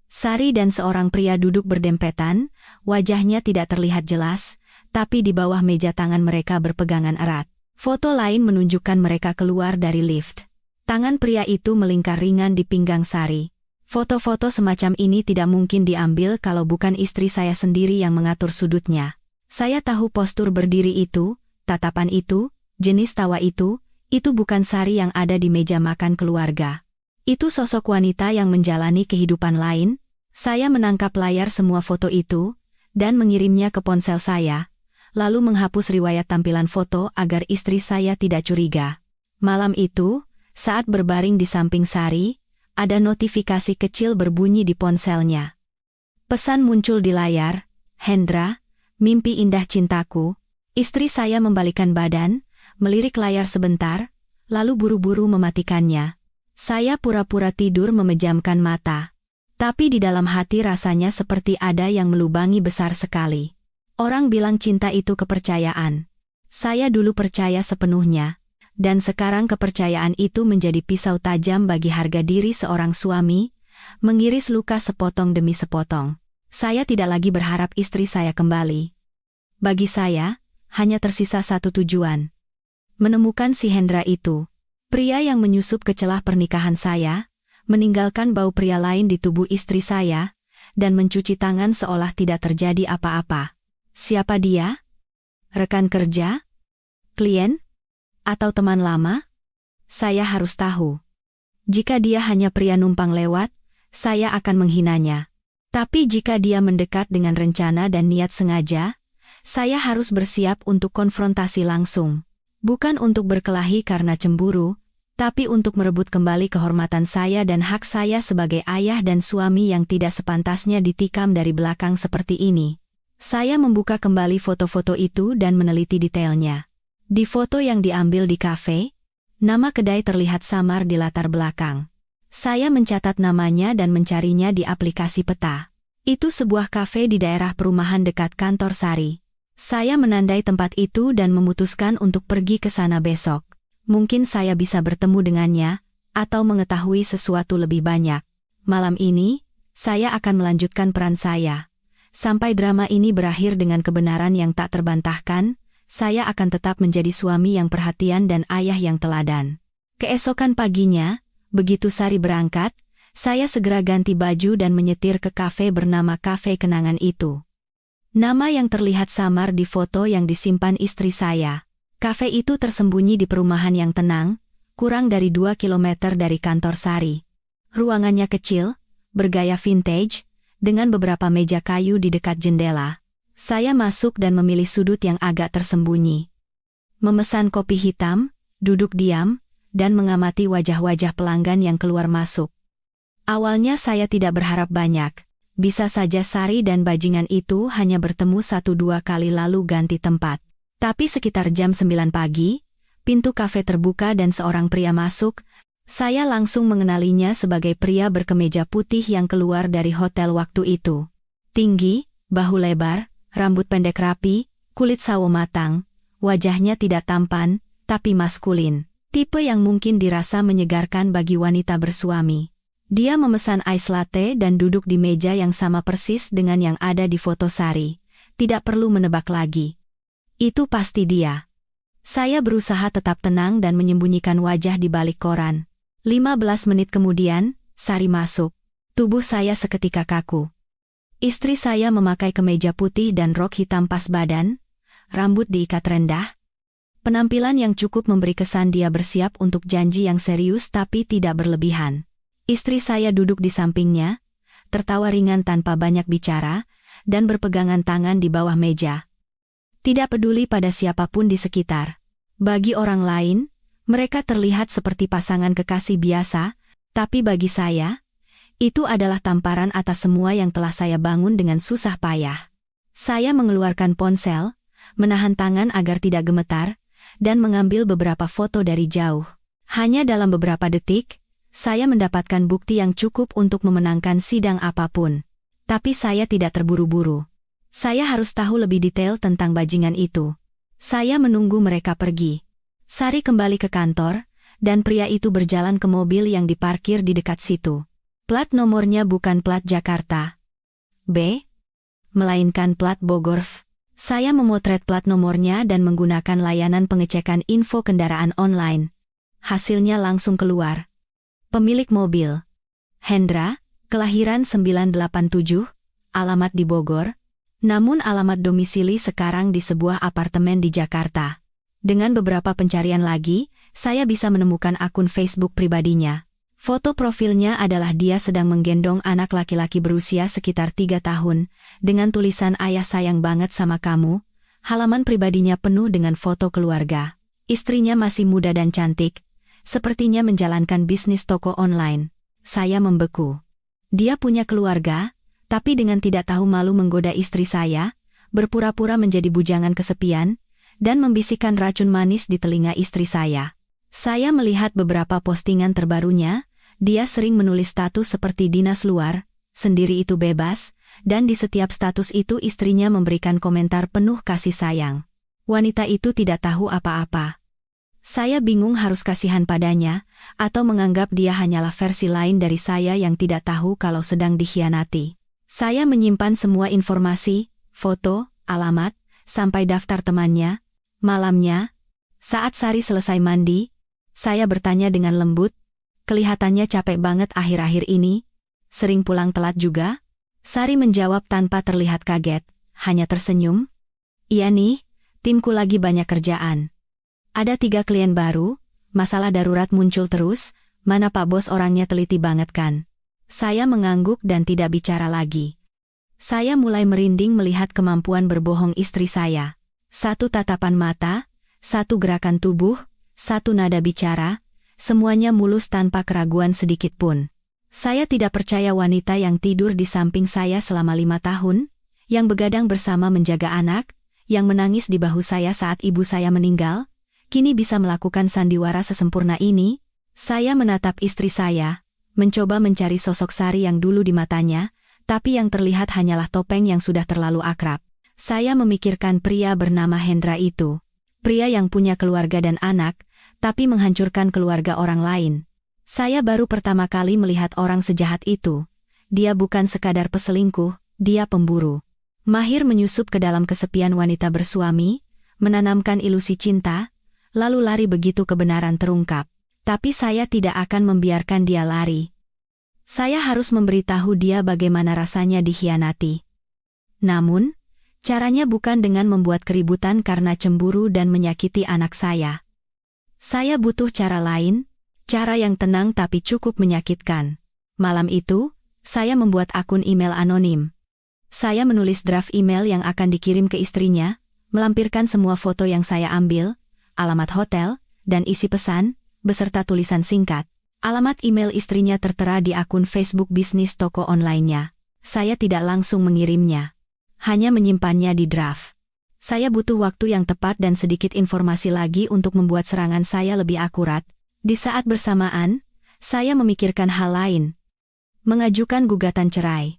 S1: Sari dan seorang pria duduk berdempetan, wajahnya tidak terlihat jelas, tapi di bawah meja tangan mereka berpegangan erat. Foto lain menunjukkan mereka keluar dari lift. Tangan pria itu melingkar ringan di pinggang Sari. Foto-foto semacam ini tidak mungkin diambil kalau bukan istri saya sendiri yang mengatur sudutnya. Saya tahu postur berdiri itu, tatapan itu, jenis tawa itu bukan Sari yang ada di meja makan keluarga. Itu sosok wanita yang menjalani kehidupan lain. Saya menangkap layar semua foto itu, dan mengirimnya ke ponsel saya, lalu menghapus riwayat tampilan foto agar istri saya tidak curiga. Malam itu, saat berbaring di samping Sari, ada notifikasi kecil berbunyi di ponselnya. Pesan muncul di layar, "Hendra, mimpi indah cintaku." Istri saya membalikkan badan, melirik layar sebentar, lalu buru-buru mematikannya. Saya pura-pura tidur memejamkan mata. Tapi di dalam hati rasanya seperti ada yang melubangi besar sekali. Orang bilang cinta itu kepercayaan. Saya dulu percaya sepenuhnya. Dan sekarang kepercayaan itu menjadi pisau tajam bagi harga diri seorang suami, mengiris luka sepotong demi sepotong. Saya tidak lagi berharap istri saya kembali. Bagi saya, hanya tersisa satu tujuan. Menemukan si Hendra itu. Pria yang menyusup ke celah pernikahan saya, meninggalkan bau pria lain di tubuh istri saya, dan mencuci tangan seolah tidak terjadi apa-apa. Siapa dia? Rekan kerja? Klien? Atau teman lama? Saya harus tahu. Jika dia hanya pria numpang lewat, saya akan menghinanya. Tapi jika dia mendekat dengan rencana dan niat sengaja, saya harus bersiap untuk konfrontasi langsung. Bukan untuk berkelahi karena cemburu, tapi untuk merebut kembali kehormatan saya dan hak saya sebagai ayah dan suami yang tidak sepantasnya ditikam dari belakang seperti ini. Saya membuka kembali foto-foto itu dan meneliti detailnya. Di foto yang diambil di kafe, nama kedai terlihat samar di latar belakang. Saya mencatat namanya dan mencarinya di aplikasi peta. Itu sebuah kafe di daerah perumahan dekat kantor Sari. Saya menandai tempat itu dan memutuskan untuk pergi ke sana besok. Mungkin saya bisa bertemu dengannya, atau mengetahui sesuatu lebih banyak. Malam ini, saya akan melanjutkan peran saya. Sampai drama ini berakhir dengan kebenaran yang tak terbantahkan, saya akan tetap menjadi suami yang perhatian dan ayah yang teladan. Keesokan paginya, begitu Sari berangkat, saya segera ganti baju dan menyetir ke kafe bernama Kafe Kenangan itu. Nama yang terlihat samar di foto yang disimpan istri saya. Kafe itu tersembunyi di perumahan yang tenang, kurang dari 2 kilometer dari kantor Sari. Ruangannya kecil, bergaya vintage, dengan beberapa meja kayu di dekat jendela. Saya masuk dan memilih sudut yang agak tersembunyi. Memesan kopi hitam, duduk diam, dan mengamati wajah-wajah pelanggan yang keluar masuk. Awalnya saya tidak berharap banyak. Bisa saja Sari dan bajingan itu hanya bertemu 1-2 kali lalu ganti tempat. Tapi sekitar jam 9 pagi, pintu kafe terbuka dan seorang pria masuk. Saya langsung mengenalinya sebagai pria berkemeja putih yang keluar dari hotel waktu itu. Tinggi, bahu lebar, rambut pendek rapi, kulit sawo matang, wajahnya tidak tampan, tapi maskulin. Tipe yang mungkin dirasa menyegarkan bagi wanita bersuami. Dia memesan ice latte dan duduk di meja yang sama persis dengan yang ada di foto Sari. Tidak perlu menebak lagi. Itu pasti dia. Saya berusaha tetap tenang dan menyembunyikan wajah di balik koran. 15 menit kemudian, Sari masuk. Tubuh saya seketika kaku. Istri saya memakai kemeja putih dan rok hitam pas badan, rambut diikat rendah. Penampilan yang cukup memberi kesan dia bersiap untuk janji yang serius tapi tidak berlebihan. Istri saya duduk di sampingnya, tertawa ringan tanpa banyak bicara, dan berpegangan tangan di bawah meja. Tidak peduli pada siapapun di sekitar. Bagi orang lain, mereka terlihat seperti pasangan kekasih biasa, tapi bagi saya, itu adalah tamparan atas semua yang telah saya bangun dengan susah payah. Saya mengeluarkan ponsel, menahan tangan agar tidak gemetar, dan mengambil beberapa foto dari jauh. Hanya dalam beberapa detik, saya mendapatkan bukti yang cukup untuk memenangkan sidang apapun. Tapi saya tidak terburu-buru. Saya harus tahu lebih detail tentang bajingan itu. Saya menunggu mereka pergi. Sari kembali ke kantor, dan pria itu berjalan ke mobil yang diparkir di dekat situ. Plat nomornya bukan plat Jakarta B, melainkan plat Bogor. Saya memotret plat nomornya dan menggunakan layanan pengecekan info kendaraan online. Hasilnya langsung keluar. Pemilik mobil, Hendra, kelahiran 987, alamat di Bogor, namun alamat domisili sekarang di sebuah apartemen di Jakarta. Dengan beberapa pencarian lagi, saya bisa menemukan akun Facebook pribadinya. Foto profilnya adalah dia sedang menggendong anak laki-laki berusia sekitar 3 tahun, dengan tulisan "Ayah sayang banget sama kamu." Halaman pribadinya penuh dengan foto keluarga. Istrinya masih muda dan cantik, sepertinya menjalankan bisnis toko online. Saya membeku. Dia punya keluarga, tapi dengan tidak tahu malu menggoda istri saya, berpura-pura menjadi bujangan kesepian, dan membisikkan racun manis di telinga istri saya. Saya melihat beberapa postingan terbarunya, dia sering menulis status seperti dinas luar, sendiri itu bebas, dan di setiap status itu istrinya memberikan komentar penuh kasih sayang. Wanita itu tidak tahu apa-apa. Saya bingung harus kasihan padanya, atau menganggap dia hanyalah versi lain dari saya yang tidak tahu kalau sedang dikhianati. Saya menyimpan semua informasi, foto, alamat, sampai daftar temannya. Malamnya, saat Sari selesai mandi, saya bertanya dengan lembut, "Kelihatannya capek banget akhir-akhir ini, sering pulang telat juga?" Sari menjawab tanpa terlihat kaget, hanya tersenyum. "Iya nih, timku lagi banyak kerjaan. Ada 3 klien baru, masalah darurat muncul terus, mana Pak Bos orangnya teliti banget kan?" Saya mengangguk dan tidak bicara lagi. Saya mulai merinding melihat kemampuan berbohong istri saya. 1 tatapan mata, 1 gerakan tubuh, 1 nada bicara, semuanya mulus tanpa keraguan sedikit pun. Saya tidak percaya wanita yang tidur di samping saya selama 5 tahun, yang begadang bersama menjaga anak, yang menangis di bahu saya saat ibu saya meninggal, kini bisa melakukan sandiwara sesempurna ini. Saya menatap istri saya, mencoba mencari sosok Sari yang dulu di matanya, tapi yang terlihat hanyalah topeng yang sudah terlalu akrab. Saya memikirkan pria bernama Hendra itu. Pria yang punya keluarga dan anak, tapi menghancurkan keluarga orang lain. Saya baru pertama kali melihat orang sejahat itu. Dia bukan sekadar peselingkuh, dia pemburu. Mahir menyusup ke dalam kesepian wanita bersuami, menanamkan ilusi cinta, lalu lari begitu kebenaran terungkap. Tapi saya tidak akan membiarkan dia lari. Saya harus memberitahu dia bagaimana rasanya dikhianati. Namun, caranya bukan dengan membuat keributan karena cemburu dan menyakiti anak saya. Saya butuh cara lain, cara yang tenang tapi cukup menyakitkan. Malam itu, saya membuat akun email anonim. Saya menulis draft email yang akan dikirim ke istrinya, melampirkan semua foto yang saya ambil, alamat hotel, dan isi pesan, beserta tulisan singkat. Alamat email istrinya tertera di akun Facebook bisnis toko online-nya. Saya tidak langsung mengirimnya. Hanya menyimpannya di draft. Saya butuh waktu yang tepat dan sedikit informasi lagi untuk membuat serangan saya lebih akurat. Di saat bersamaan, saya memikirkan hal lain. Mengajukan gugatan cerai.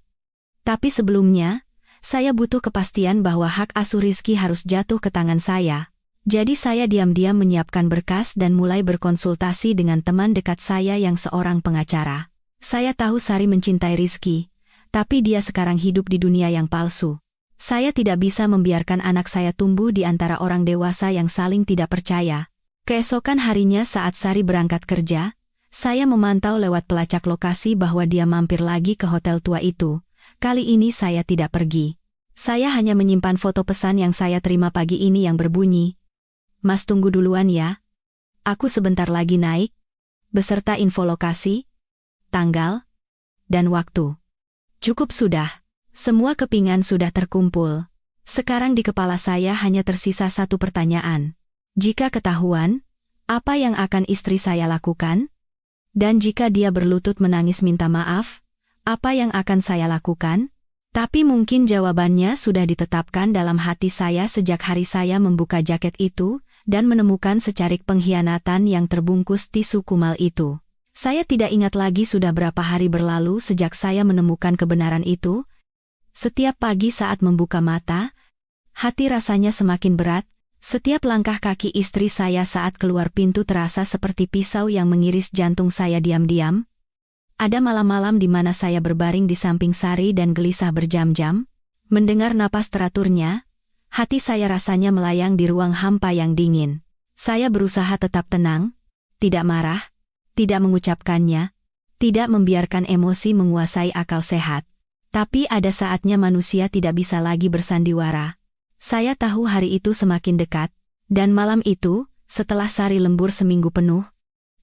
S1: Tapi sebelumnya, saya butuh kepastian bahwa hak asuh Rizky harus jatuh ke tangan saya. Jadi saya diam-diam menyiapkan berkas dan mulai berkonsultasi dengan teman dekat saya yang seorang pengacara. Saya tahu Sari mencintai Rizky, tapi dia sekarang hidup di dunia yang palsu. Saya tidak bisa membiarkan anak saya tumbuh di antara orang dewasa yang saling tidak percaya. Keesokan harinya saat Sari berangkat kerja, saya memantau lewat pelacak lokasi bahwa dia mampir lagi ke hotel tua itu. Kali ini saya tidak pergi. Saya hanya menyimpan foto pesan yang saya terima pagi ini yang berbunyi, "Mas tunggu duluan ya. Aku sebentar lagi naik." Beserta info lokasi, tanggal, dan waktu. Cukup sudah. Semua kepingan sudah terkumpul. Sekarang di kepala saya hanya tersisa satu pertanyaan. Jika ketahuan, apa yang akan istri saya lakukan? Dan jika dia berlutut menangis minta maaf, apa yang akan saya lakukan? Tapi mungkin jawabannya sudah ditetapkan dalam hati saya sejak hari saya membuka jaket itu dan menemukan secarik pengkhianatan yang terbungkus tisu kumal itu. Saya tidak ingat lagi sudah berapa hari berlalu sejak saya menemukan kebenaran itu. Setiap pagi saat membuka mata, hati rasanya semakin berat. Setiap langkah kaki istri saya saat keluar pintu terasa seperti pisau yang mengiris jantung saya diam-diam. Ada malam-malam di mana saya berbaring di samping Sari dan gelisah berjam-jam. Mendengar napas teraturnya, hati saya rasanya melayang di ruang hampa yang dingin. Saya berusaha tetap tenang, tidak marah, tidak mengucapkannya, tidak membiarkan emosi menguasai akal sehat. Tapi ada saatnya manusia tidak bisa lagi bersandiwara. Saya tahu hari itu semakin dekat, dan malam itu, setelah Sari lembur seminggu penuh,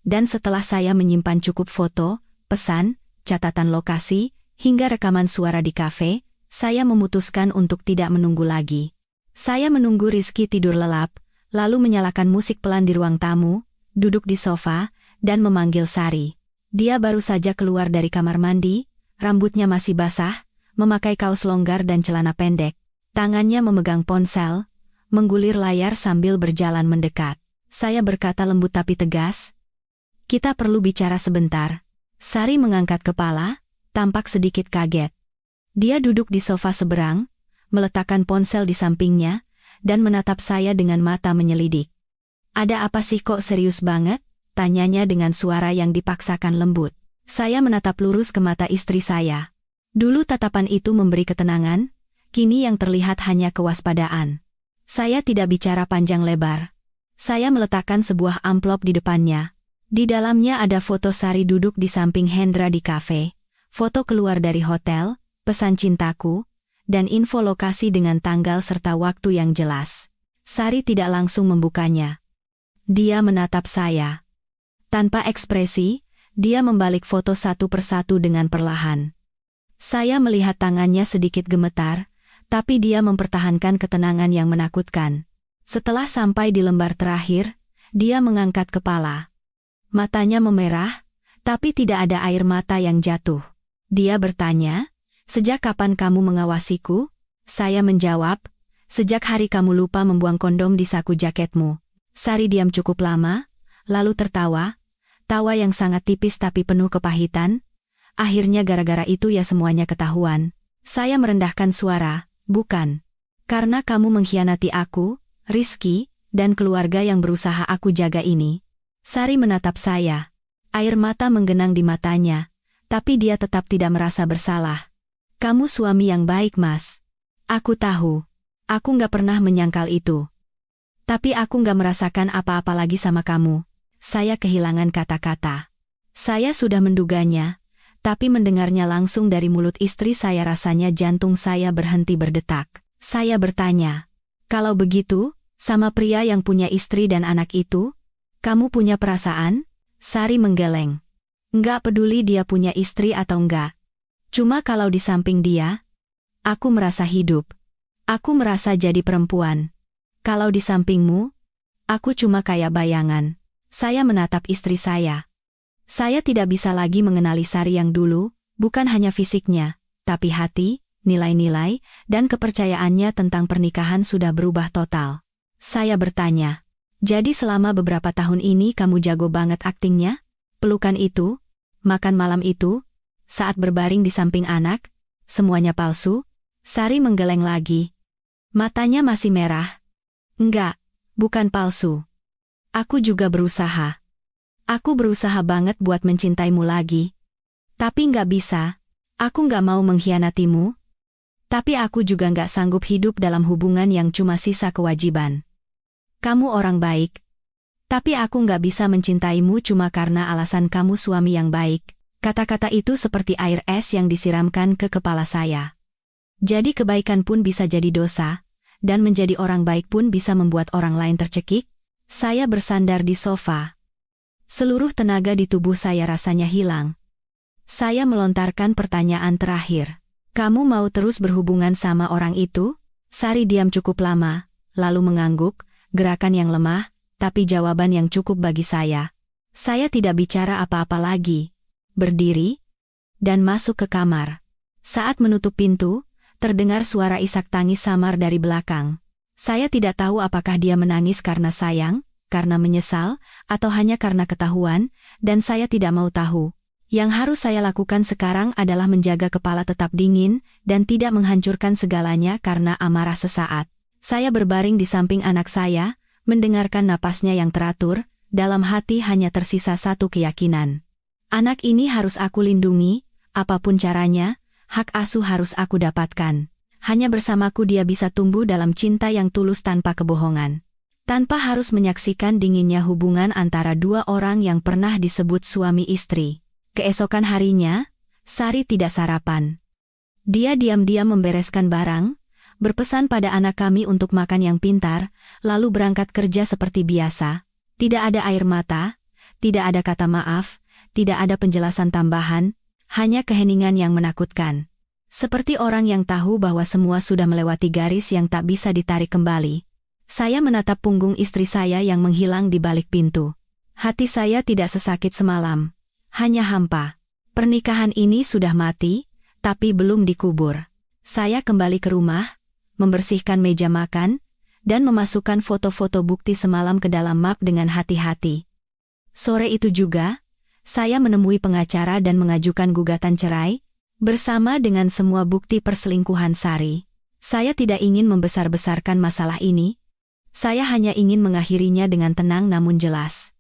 S1: dan setelah saya menyimpan cukup foto, pesan, catatan lokasi, hingga rekaman suara di kafe, saya memutuskan untuk tidak menunggu lagi. Saya menunggu Rizky tidur lelap, lalu menyalakan musik pelan di ruang tamu, duduk di sofa, dan memanggil Sari. Dia baru saja keluar dari kamar mandi, rambutnya masih basah, memakai kaos longgar dan celana pendek. Tangannya memegang ponsel, menggulir layar sambil berjalan mendekat. Saya berkata lembut tapi tegas, "Kita perlu bicara sebentar." Sari mengangkat kepala, tampak sedikit kaget. Dia duduk di sofa seberang, meletakkan ponsel di sampingnya, dan menatap saya dengan mata menyelidik. "Ada apa sih kok serius banget?" tanyanya dengan suara yang dipaksakan lembut. Saya menatap lurus ke mata istri saya. Dulu tatapan itu memberi ketenangan, kini yang terlihat hanya kewaspadaan. Saya tidak bicara panjang lebar. Saya meletakkan sebuah amplop di depannya. Di dalamnya ada foto Sari duduk di samping Hendra di kafe, foto keluar dari hotel, pesan cintaku, dan info lokasi dengan tanggal serta waktu yang jelas. Sari tidak langsung membukanya. Dia menatap saya. Tanpa ekspresi, dia membalik foto satu persatu dengan perlahan. Saya melihat tangannya sedikit gemetar, tapi dia mempertahankan ketenangan yang menakutkan. Setelah sampai di lembar terakhir, dia mengangkat kepala. Matanya memerah, tapi tidak ada air mata yang jatuh. Dia bertanya, "Sejak kapan kamu mengawasiku?" Saya menjawab, "Sejak hari kamu lupa membuang kondom di saku jaketmu." Sari diam cukup lama, lalu tertawa, tawa yang sangat tipis tapi penuh kepahitan. "Akhirnya gara-gara itu ya semuanya ketahuan." Saya merendahkan suara, "Bukan. Karena kamu mengkhianati aku, Rizky, dan keluarga yang berusaha aku jaga ini." Sari menatap saya. Air mata menggenang di matanya, tapi dia tetap tidak merasa bersalah. "Kamu suami yang baik, Mas. Aku tahu. Aku nggak pernah menyangkal itu. Tapi aku nggak merasakan apa-apa lagi sama kamu." Saya kehilangan kata-kata. Saya sudah menduganya, tapi mendengarnya langsung dari mulut istri saya rasanya jantung saya berhenti berdetak. Saya bertanya, "Kalau begitu, sama pria yang punya istri dan anak itu, kamu punya perasaan?" Sari menggeleng. "Nggak peduli dia punya istri atau enggak. Cuma kalau di samping dia, aku merasa hidup. Aku merasa jadi perempuan. Kalau di sampingmu, aku cuma kayak bayangan." Saya menatap istri saya. Saya tidak bisa lagi mengenali Sari yang dulu, bukan hanya fisiknya, tapi hati, nilai-nilai, dan kepercayaannya tentang pernikahan sudah berubah total. Saya bertanya, jadi selama beberapa tahun ini kamu jago banget aktingnya? Pelukan itu, makan malam itu, saat berbaring di samping anak, semuanya palsu? Sari menggeleng lagi. Matanya masih merah. Enggak, bukan palsu. Aku juga berusaha. Aku berusaha banget buat mencintaimu lagi. Tapi nggak bisa. Aku nggak mau mengkhianatimu. Tapi aku juga nggak sanggup hidup dalam hubungan yang cuma sisa kewajiban. Kamu orang baik. Tapi aku nggak bisa mencintaimu cuma karena alasan kamu suami yang baik. Kata-kata itu seperti air es yang disiramkan ke kepala saya. Jadi kebaikan pun bisa jadi dosa, dan menjadi orang baik pun bisa membuat orang lain tercekik. Saya bersandar di sofa. Seluruh tenaga di tubuh saya rasanya hilang. Saya melontarkan pertanyaan terakhir. Kamu mau terus berhubungan sama orang itu? Sari diam cukup lama, lalu mengangguk, gerakan yang lemah, tapi jawaban yang cukup bagi saya. Saya tidak bicara apa-apa lagi. Berdiri, dan masuk ke kamar. Saat menutup pintu, terdengar suara isak tangis samar dari belakang. Saya tidak tahu apakah dia menangis karena sayang, karena menyesal, atau hanya karena ketahuan, dan saya tidak mau tahu. Yang harus saya lakukan sekarang adalah menjaga kepala tetap dingin, dan tidak menghancurkan segalanya karena amarah sesaat. Saya berbaring di samping anak saya, mendengarkan napasnya yang teratur, dalam hati hanya tersisa satu keyakinan. Anak ini harus aku lindungi, apapun caranya, hak asuh harus aku dapatkan. Hanya bersamaku dia bisa tumbuh dalam cinta yang tulus tanpa kebohongan. Tanpa harus menyaksikan dinginnya hubungan antara dua orang yang pernah disebut suami istri. Keesokan harinya, Sari tidak sarapan. Dia diam-diam membereskan barang, berpesan pada anak kami untuk makan yang pintar, lalu berangkat kerja seperti biasa. Tidak ada air mata, tidak ada kata maaf, tidak ada penjelasan tambahan, hanya keheningan yang menakutkan. Seperti orang yang tahu bahwa semua sudah melewati garis yang tak bisa ditarik kembali. Saya menatap punggung istri saya yang menghilang di balik pintu. Hati saya tidak sesakit semalam, hanya hampa. Pernikahan ini sudah mati, tapi belum dikubur. Saya kembali ke rumah, membersihkan meja makan, dan memasukkan foto-foto bukti semalam ke dalam map dengan hati-hati. Sore itu juga, saya menemui pengacara dan mengajukan gugatan cerai, bersama dengan semua bukti perselingkuhan Sari. Saya tidak ingin membesar-besarkan masalah ini, saya hanya ingin mengakhirinya dengan tenang namun jelas.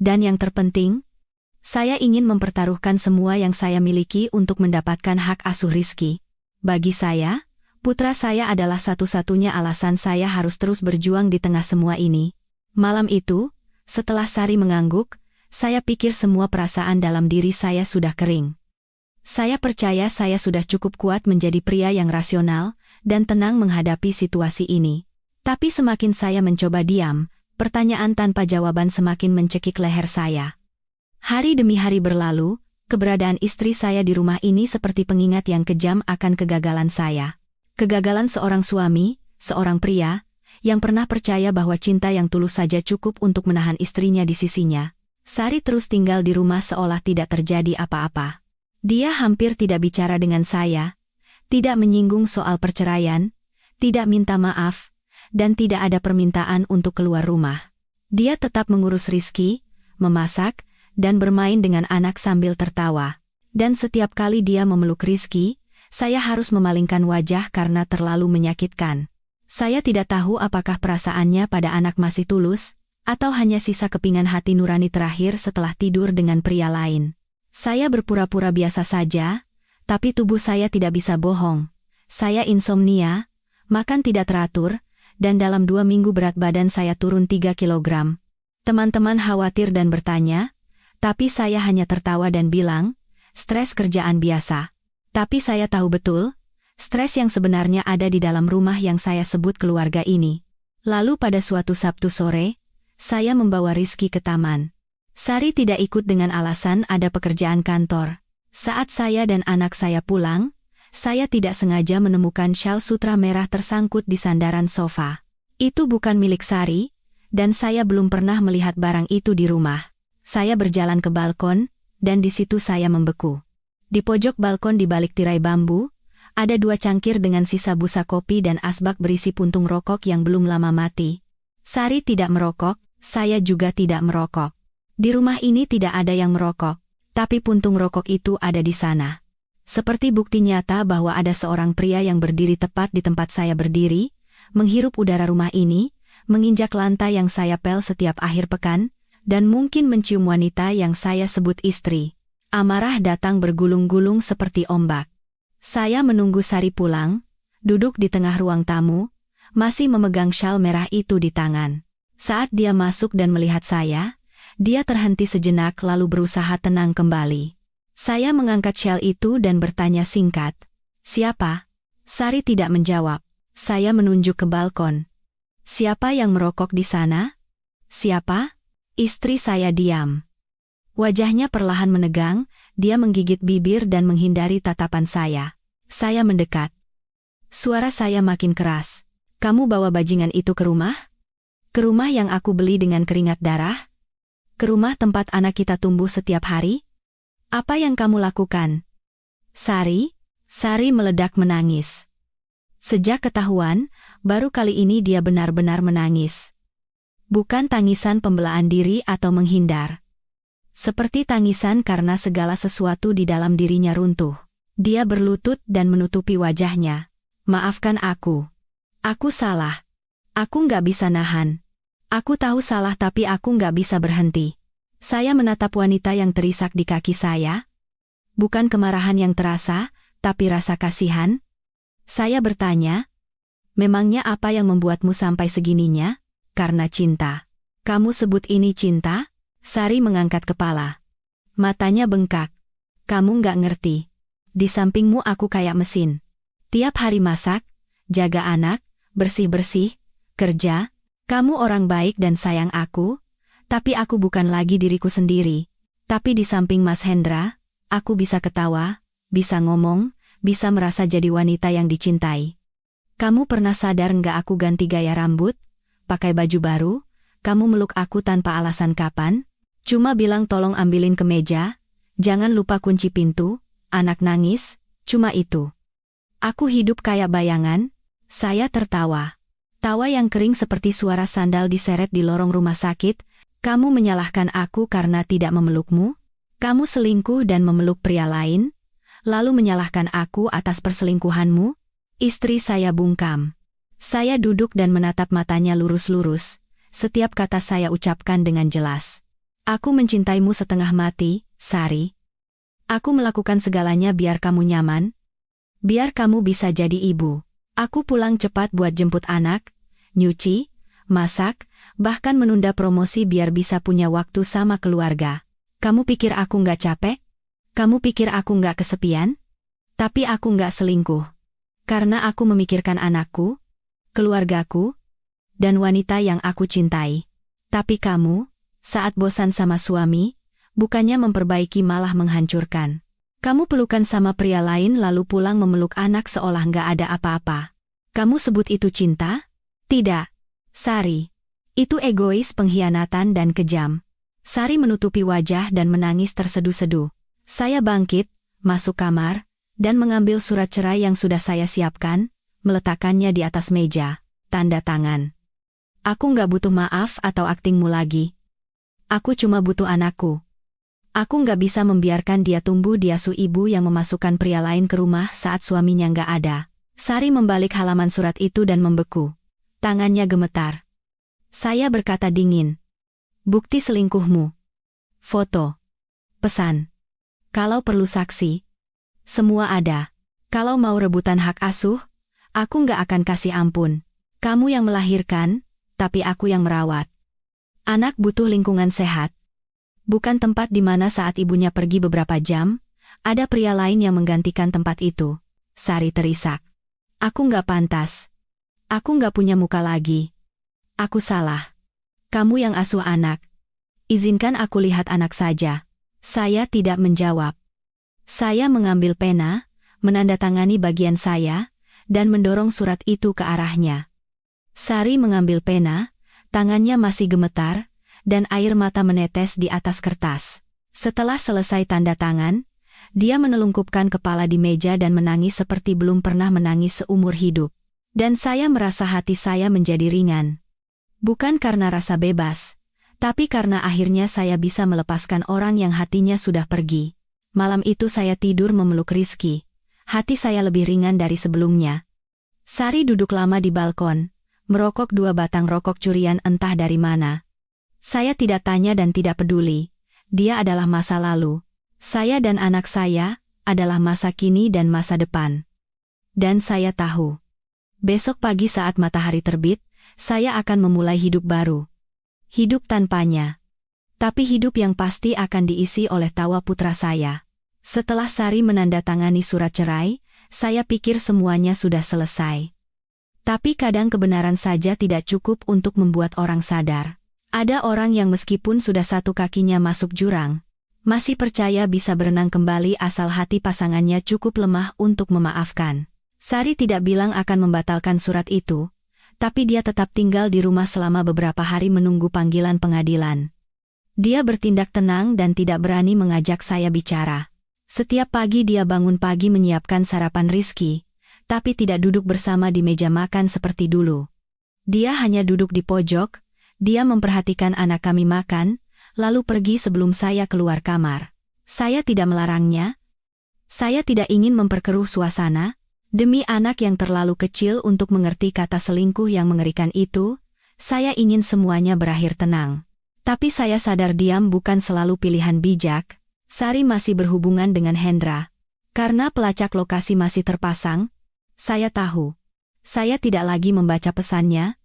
S1: Dan yang terpenting, saya ingin mempertaruhkan semua yang saya miliki untuk mendapatkan hak asuh Rizky. Bagi saya, putra saya adalah satu-satunya alasan saya harus terus berjuang di tengah semua ini. Malam itu, setelah Sari mengangguk, saya pikir semua perasaan dalam diri saya sudah kering. Saya percaya saya sudah cukup kuat menjadi pria yang rasional dan tenang menghadapi situasi ini. Tapi semakin saya mencoba diam, pertanyaan tanpa jawaban semakin mencekik leher saya. Hari demi hari berlalu, keberadaan istri saya di rumah ini seperti pengingat yang kejam akan kegagalan saya. Kegagalan seorang suami, seorang pria, yang pernah percaya bahwa cinta yang tulus saja cukup untuk menahan istrinya di sisinya. Sari terus tinggal di rumah seolah tidak terjadi apa-apa. Dia hampir tidak bicara dengan saya, tidak menyinggung soal perceraian, tidak minta maaf, dan tidak ada permintaan untuk keluar rumah. Dia tetap mengurus Rizky, memasak, dan bermain dengan anak sambil tertawa. Dan setiap kali dia memeluk Rizky, saya harus memalingkan wajah karena terlalu menyakitkan. Saya tidak tahu apakah perasaannya pada anak masih tulus, atau hanya sisa kepingan hati nurani terakhir setelah tidur dengan pria lain. Saya berpura-pura biasa saja, tapi tubuh saya tidak bisa bohong. Saya insomnia, makan tidak teratur, dan dalam 2 minggu berat badan saya turun 3 kilogram. Teman-teman khawatir dan bertanya, tapi saya hanya tertawa dan bilang, stres kerjaan biasa. Tapi saya tahu betul, stres yang sebenarnya ada di dalam rumah yang saya sebut keluarga ini. Lalu pada suatu Sabtu sore, saya membawa Rizky ke taman. Sari tidak ikut dengan alasan ada pekerjaan kantor. Saat saya dan anak saya pulang, saya tidak sengaja menemukan syal sutra merah tersangkut di sandaran sofa. Itu bukan milik Sari, dan saya belum pernah melihat barang itu di rumah. Saya berjalan ke balkon, dan di situ saya membeku. Di pojok balkon di balik tirai bambu, ada 2 cangkir dengan sisa busa kopi dan asbak berisi puntung rokok yang belum lama mati. Sari tidak merokok, saya juga tidak merokok. Di rumah ini tidak ada yang merokok, tapi puntung rokok itu ada di sana. Seperti bukti nyata bahwa ada seorang pria yang berdiri tepat di tempat saya berdiri, menghirup udara rumah ini, menginjak lantai yang saya pel setiap akhir pekan, dan mungkin mencium wanita yang saya sebut istri. Amarah datang bergulung-gulung seperti ombak. Saya menunggu Sari pulang, duduk di tengah ruang tamu, masih memegang syal merah itu di tangan. Saat dia masuk dan melihat saya, dia terhenti sejenak lalu berusaha tenang kembali. Saya mengangkat syal itu dan bertanya singkat, "Siapa?" Sari tidak menjawab. Saya menunjuk ke balkon. "Siapa yang merokok di sana?" "Siapa?" Istri saya diam. Wajahnya perlahan menegang, dia menggigit bibir dan menghindari tatapan saya. Saya mendekat. Suara saya makin keras. "Kamu bawa bajingan itu ke rumah? Ke rumah yang aku beli dengan keringat darah? Ke rumah tempat anak kita tumbuh setiap hari? Apa yang kamu lakukan?" "Sari?" Sari meledak menangis. Sejak ketahuan, baru kali ini dia benar-benar menangis. Bukan tangisan pembelaan diri atau menghindar. Seperti tangisan karena segala sesuatu di dalam dirinya runtuh. Dia berlutut dan menutupi wajahnya. "Maafkan aku. Aku salah. Aku nggak bisa nahan. Aku tahu salah tapi aku nggak bisa berhenti." Saya menatap wanita yang terisak di kaki saya. Bukan kemarahan yang terasa, tapi rasa kasihan. Saya bertanya, "Memangnya apa yang membuatmu sampai segininya?" "Karena cinta." "Kamu sebut ini cinta?" Sari mengangkat kepala. Matanya bengkak. "Kamu nggak ngerti. Di sampingmu aku kayak mesin. Tiap hari masak, jaga anak, bersih-bersih, kerja. Kamu orang baik dan sayang aku, tapi aku bukan lagi diriku sendiri. Tapi di samping Mas Hendra, aku bisa ketawa, bisa ngomong, bisa merasa jadi wanita yang dicintai. Kamu pernah sadar nggak aku ganti gaya rambut, pakai baju baru, kamu meluk aku tanpa alasan kapan? Cuma bilang tolong ambilin ke meja, jangan lupa kunci pintu, anak nangis, cuma itu. Aku hidup kayak bayangan." Saya tertawa. Tawa yang kering seperti suara sandal diseret di lorong rumah sakit. "Kamu menyalahkan aku karena tidak memelukmu? Kamu selingkuh dan memeluk pria lain, lalu menyalahkan aku atas perselingkuhanmu?" Istri saya bungkam. Saya duduk dan menatap matanya lurus-lurus. Setiap kata saya ucapkan dengan jelas. "Aku mencintaimu setengah mati, Sari. Aku melakukan segalanya biar kamu nyaman. Biar kamu bisa jadi ibu. Aku pulang cepat buat jemput anak, nyuci, masak, bahkan menunda promosi biar bisa punya waktu sama keluarga. Kamu pikir aku nggak capek? Kamu pikir aku nggak kesepian? Tapi aku nggak selingkuh. Karena aku memikirkan anakku, keluargaku, dan wanita yang aku cintai. Tapi kamu, saat bosan sama suami, bukannya memperbaiki malah menghancurkan. Kamu pelukan sama pria lain lalu pulang memeluk anak seolah nggak ada apa-apa. Kamu sebut itu cinta? Tidak, Sari. Itu egois, pengkhianatan dan kejam." Sari menutupi wajah dan menangis terseduh-seduh. Saya bangkit, masuk kamar, dan mengambil surat cerai yang sudah saya siapkan, meletakkannya di atas meja, tanda tangan. "Aku nggak butuh maaf atau aktingmu lagi. Aku cuma butuh anakku. Aku nggak bisa membiarkan dia tumbuh di asuh ibu yang memasukkan pria lain ke rumah saat suaminya nggak ada." Sari membalik halaman surat itu dan membeku. Tangannya gemetar. Saya berkata dingin, "Bukti selingkuhmu. Foto. Pesan. Kalau perlu saksi. Semua ada. Kalau mau rebutan hak asuh, aku nggak akan kasih ampun. Kamu yang melahirkan, tapi aku yang merawat. Anak butuh lingkungan sehat. Bukan tempat di mana saat ibunya pergi beberapa jam, ada pria lain yang menggantikan tempat itu." Sari terisak. "Aku nggak pantas. Aku nggak punya muka lagi. Aku salah. Kamu yang asuh anak. Izinkan aku lihat anak saja." Saya tidak menjawab. Saya mengambil pena, menandatangani bagian saya, dan mendorong surat itu ke arahnya. Sari mengambil pena, tangannya masih gemetar, dan air mata menetes di atas kertas. Setelah selesai tanda tangan, dia menelungkupkan kepala di meja dan menangis seperti belum pernah menangis seumur hidup. Dan saya merasa hati saya menjadi ringan. Bukan karena rasa bebas, tapi karena akhirnya saya bisa melepaskan orang yang hatinya sudah pergi. Malam itu saya tidur memeluk Rizky. Hati saya lebih ringan dari sebelumnya. Sari duduk lama di balkon, merokok 2 batang rokok curian entah dari mana. Saya tidak tanya dan tidak peduli. Dia adalah masa lalu. Saya dan anak saya adalah masa kini dan masa depan. Dan saya tahu, besok pagi saat matahari terbit, saya akan memulai hidup baru. Hidup tanpanya. Tapi hidup yang pasti akan diisi oleh tawa putra saya. Setelah Sari menandatangani surat cerai, saya pikir semuanya sudah selesai. Tapi kadang kebenaran saja tidak cukup untuk membuat orang sadar. Ada orang yang meskipun sudah satu kakinya masuk jurang, masih percaya bisa berenang kembali asal hati pasangannya cukup lemah untuk memaafkan. Sari tidak bilang akan membatalkan surat itu, tapi dia tetap tinggal di rumah selama beberapa hari menunggu panggilan pengadilan. Dia bertindak tenang dan tidak berani mengajak saya bicara. Setiap pagi dia bangun pagi menyiapkan sarapan Rizky, tapi tidak duduk bersama di meja makan seperti dulu. Dia hanya duduk di pojok, dia memperhatikan anak kami makan, lalu pergi sebelum saya keluar kamar. Saya tidak melarangnya. Saya tidak ingin memperkeruh suasana, demi anak yang terlalu kecil untuk mengerti kata selingkuh yang mengerikan itu, saya ingin semuanya berakhir tenang. Tapi saya sadar diam bukan selalu pilihan bijak. Sari masih berhubungan dengan Hendra. Karena pelacak lokasi masih terpasang, saya tahu. Saya tidak lagi membaca pesannya,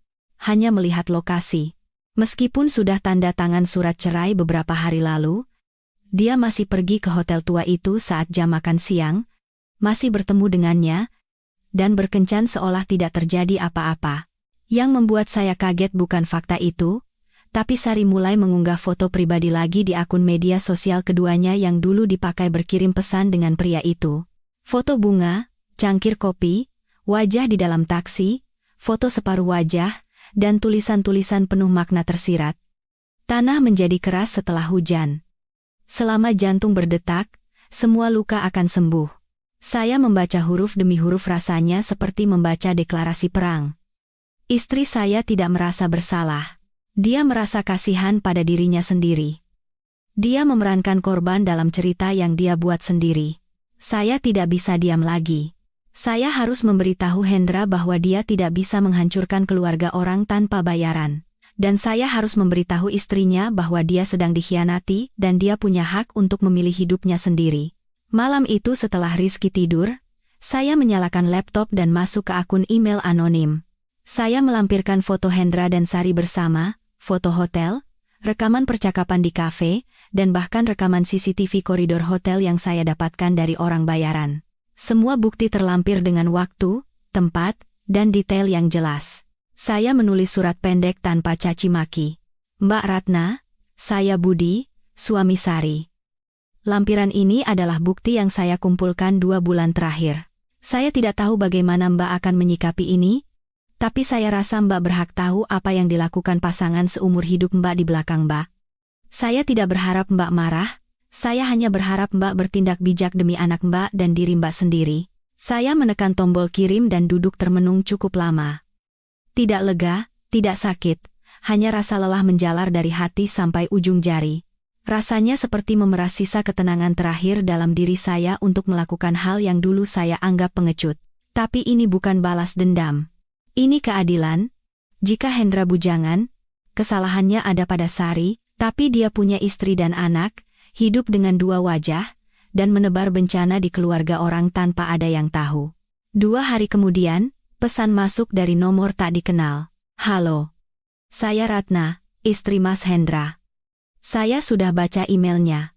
S1: hanya melihat lokasi. Meskipun sudah tanda tangan surat cerai beberapa hari lalu, dia masih pergi ke hotel tua itu saat jam makan siang, masih bertemu dengannya, dan berkencan seolah tidak terjadi apa-apa. Yang membuat saya kaget bukan fakta itu, tapi Sari mulai mengunggah foto pribadi lagi di akun media sosial keduanya yang dulu dipakai berkirim pesan dengan pria itu. Foto bunga, cangkir kopi, wajah di dalam taksi, foto separuh wajah, dan tulisan-tulisan penuh makna tersirat. Tanah menjadi keras setelah hujan. Selama jantung berdetak, semua luka akan sembuh. Saya membaca huruf demi huruf rasanya seperti membaca deklarasi perang. Istri saya tidak merasa bersalah. Dia merasa kasihan pada dirinya sendiri. Dia memerankan korban dalam cerita yang dia buat sendiri. Saya tidak bisa diam lagi. Saya harus memberitahu Hendra bahwa dia tidak bisa menghancurkan keluarga orang tanpa bayaran. Dan saya harus memberitahu istrinya bahwa dia sedang dikhianati dan dia punya hak untuk memilih hidupnya sendiri. Malam itu setelah Rizky tidur, saya menyalakan laptop dan masuk ke akun email anonim. Saya melampirkan foto Hendra dan Sari bersama, foto hotel, rekaman percakapan di kafe, dan bahkan rekaman CCTV koridor hotel yang saya dapatkan dari orang bayaran. Semua bukti terlampir dengan waktu, tempat, dan detail yang jelas. Saya menulis surat pendek tanpa caci maki. Mbak Ratna, saya Budi, suami Sari. Lampiran ini adalah bukti yang saya kumpulkan 2 bulan terakhir. Saya tidak tahu bagaimana Mbak akan menyikapi ini, tapi saya rasa Mbak berhak tahu apa yang dilakukan pasangan seumur hidup Mbak di belakang Mbak. Saya tidak berharap Mbak marah, saya hanya berharap Mbak bertindak bijak demi anak Mbak dan diri Mbak sendiri. Saya menekan tombol kirim dan duduk termenung cukup lama. Tidak lega, tidak sakit, hanya rasa lelah menjalar dari hati sampai ujung jari. Rasanya seperti memeras sisa ketenangan terakhir dalam diri saya untuk melakukan hal yang dulu saya anggap pengecut. Tapi ini bukan balas dendam. Ini keadilan. Jika Hendra bujangan, kesalahannya ada pada Sari, tapi dia punya istri dan anak, hidup dengan 2 wajah, dan menebar bencana di keluarga orang tanpa ada yang tahu. 2 hari kemudian, pesan masuk dari nomor tak dikenal. Halo. Saya Ratna, istri Mas Hendra. Saya sudah baca emailnya.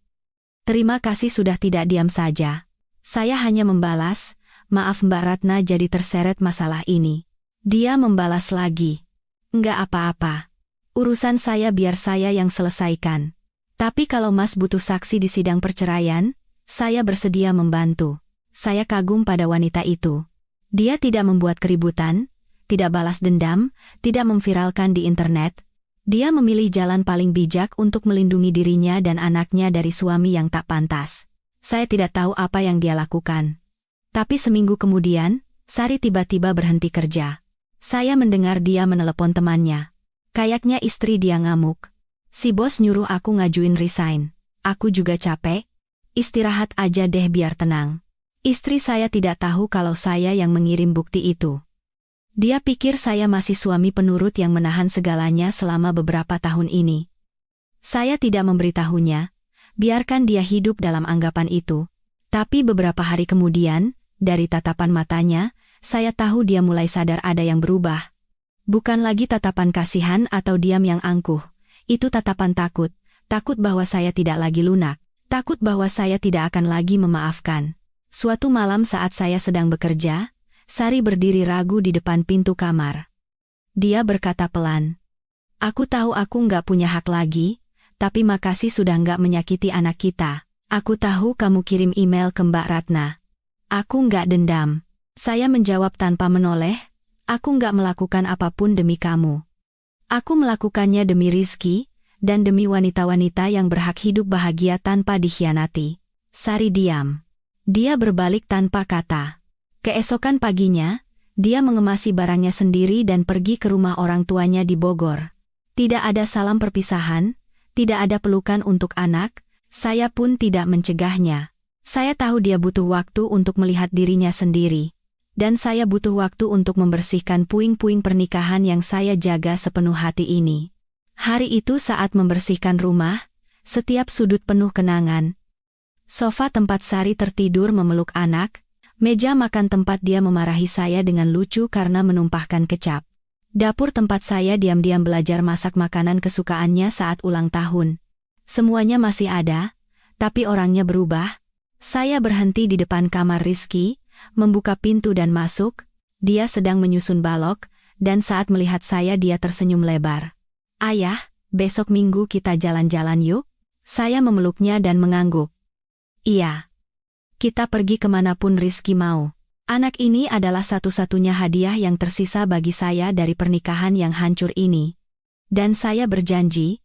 S1: Terima kasih sudah tidak diam saja. Saya hanya membalas, maaf Mbak Ratna jadi terseret masalah ini. Dia membalas lagi. Enggak apa-apa. Urusan saya biar saya yang selesaikan. Tapi kalau Mas butuh saksi di sidang perceraian, saya bersedia membantu. Saya kagum pada wanita itu. Dia tidak membuat keributan, tidak balas dendam, tidak memviralkan di internet. Dia memilih jalan paling bijak untuk melindungi dirinya dan anaknya dari suami yang tak pantas. Saya tidak tahu apa yang dia lakukan. Tapi seminggu kemudian, Sari tiba-tiba berhenti kerja. Saya mendengar dia menelepon temannya. Kayaknya istri dia ngamuk. Si bos nyuruh aku ngajuin resign. Aku juga capek. Istirahat aja deh biar tenang. Istri saya tidak tahu kalau saya yang mengirim bukti itu. Dia pikir saya masih suami penurut yang menahan segalanya selama beberapa tahun ini. Saya tidak memberitahunya. Biarkan dia hidup dalam anggapan itu. Tapi beberapa hari kemudian, dari tatapan matanya, saya tahu dia mulai sadar ada yang berubah. Bukan lagi tatapan kasihan atau diam yang angkuh. Itu tatapan takut. Takut bahwa saya tidak lagi lunak. Takut bahwa saya tidak akan lagi memaafkan. Suatu malam saat saya sedang bekerja, Sari berdiri ragu di depan pintu kamar. Dia berkata pelan, "Aku tahu aku nggak punya hak lagi, tapi makasih sudah nggak menyakiti anak kita. Aku tahu kamu kirim email ke Mbak Ratna. Aku nggak dendam." Saya menjawab tanpa menoleh, "Aku nggak melakukan apapun demi kamu. Aku melakukannya demi Rizky, dan demi wanita-wanita yang berhak hidup bahagia tanpa dikhianati." Sari diam. Dia berbalik tanpa kata. Keesokan paginya, dia mengemasi barangnya sendiri dan pergi ke rumah orang tuanya di Bogor. Tidak ada salam perpisahan, tidak ada pelukan untuk anak, saya pun tidak mencegahnya. Saya tahu dia butuh waktu untuk melihat dirinya sendiri. Dan saya butuh waktu untuk membersihkan puing-puing pernikahan yang saya jaga sepenuh hati ini. Hari itu saat membersihkan rumah, setiap sudut penuh kenangan. Sofa tempat Sari tertidur memeluk anak, meja makan tempat dia memarahi saya dengan lucu karena menumpahkan kecap. Dapur tempat saya diam-diam belajar masak makanan kesukaannya saat ulang tahun. Semuanya masih ada, tapi orangnya berubah. Saya berhenti di depan kamar Rizky, membuka pintu dan masuk. Dia sedang menyusun balok, dan saat melihat saya dia tersenyum lebar. "Ayah, besok Minggu kita jalan-jalan yuk?" Saya memeluknya dan mengangguk. "Iya. Kita pergi kemanapun Rizky mau. Anak ini adalah satu-satunya hadiah yang tersisa bagi saya dari pernikahan yang hancur ini. Dan saya berjanji,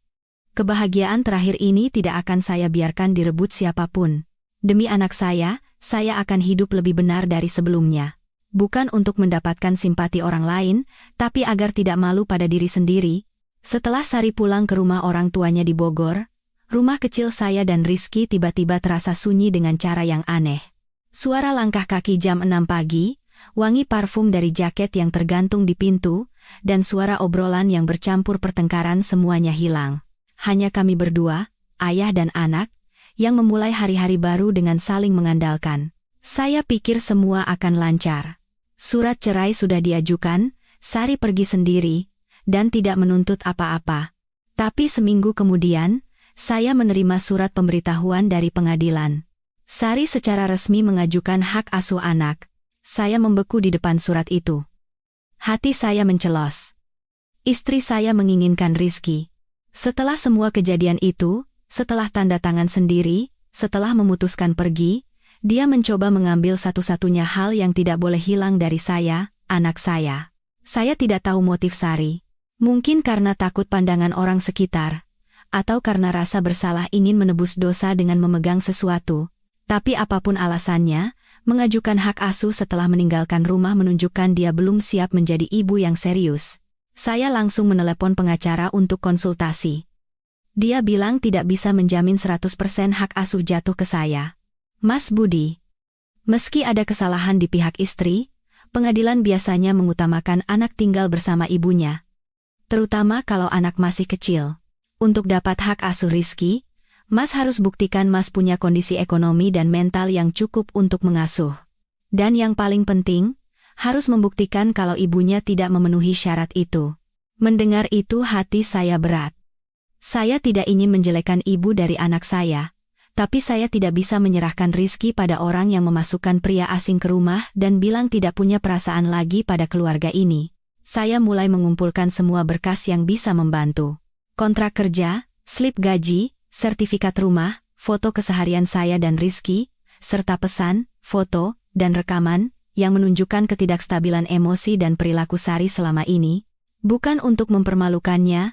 S1: kebahagiaan terakhir ini tidak akan saya biarkan direbut siapapun. Demi anak saya akan hidup lebih benar dari sebelumnya. Bukan untuk mendapatkan simpati orang lain, tapi agar tidak malu pada diri sendiri." Setelah Sari pulang ke rumah orang tuanya di Bogor, rumah kecil saya dan Rizky tiba-tiba terasa sunyi dengan cara yang aneh. Suara langkah kaki jam 6 pagi, wangi parfum dari jaket yang tergantung di pintu, dan suara obrolan yang bercampur pertengkaran semuanya hilang. Hanya kami berdua, ayah dan anak, yang memulai hari-hari baru dengan saling mengandalkan. Saya pikir semua akan lancar. Surat cerai sudah diajukan, Sari pergi sendiri, dan tidak menuntut apa-apa. Tapi seminggu kemudian, saya menerima surat pemberitahuan dari pengadilan. Sari secara resmi mengajukan hak asuh anak. Saya membeku di depan surat itu. Hati saya mencelos. Istri saya menginginkan Rizky. Setelah semua kejadian itu, setelah tanda tangan sendiri, setelah memutuskan pergi, dia mencoba mengambil satu-satunya hal yang tidak boleh hilang dari saya, anak saya. Saya tidak tahu motif Sari. Mungkin karena takut pandangan orang sekitar, atau karena rasa bersalah ingin menebus dosa dengan memegang sesuatu. Tapi apapun alasannya, mengajukan hak asuh setelah meninggalkan rumah menunjukkan dia belum siap menjadi ibu yang serius. Saya langsung menelepon pengacara untuk konsultasi. Dia bilang tidak bisa menjamin 100% hak asuh jatuh ke saya. "Mas Budi, meski ada kesalahan di pihak istri, pengadilan biasanya mengutamakan anak tinggal bersama ibunya. Terutama kalau anak masih kecil. Untuk dapat hak asuh Rizky, Mas harus buktikan Mas punya kondisi ekonomi dan mental yang cukup untuk mengasuh. Dan yang paling penting, harus membuktikan kalau ibunya tidak memenuhi syarat itu." Mendengar itu hati saya berat. Saya tidak ingin menjelekkan ibu dari anak saya, tapi saya tidak bisa menyerahkan Rizky pada orang yang memasukkan pria asing ke rumah dan bilang tidak punya perasaan lagi pada keluarga ini. Saya mulai mengumpulkan semua berkas yang bisa membantu. Kontrak kerja, slip gaji, sertifikat rumah, foto keseharian saya dan Rizky, serta pesan, foto, dan rekaman, yang menunjukkan ketidakstabilan emosi dan perilaku Sari selama ini. Bukan untuk mempermalukannya,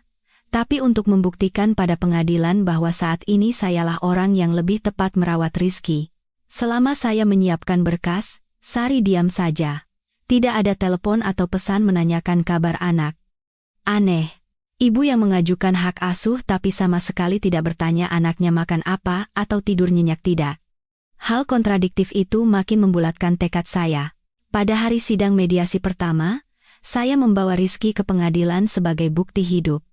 S1: Tapi untuk membuktikan pada pengadilan bahwa saat ini sayalah orang yang lebih tepat merawat Rizky. Selama saya menyiapkan berkas, Sari diam saja. Tidak ada telepon atau pesan menanyakan kabar anak. Aneh. Ibu yang mengajukan hak asuh tapi sama sekali tidak bertanya anaknya makan apa atau tidur nyenyak tidak. Hal kontradiktif itu makin membulatkan tekad saya. Pada hari sidang mediasi pertama, saya membawa Rizky ke pengadilan sebagai bukti hidup.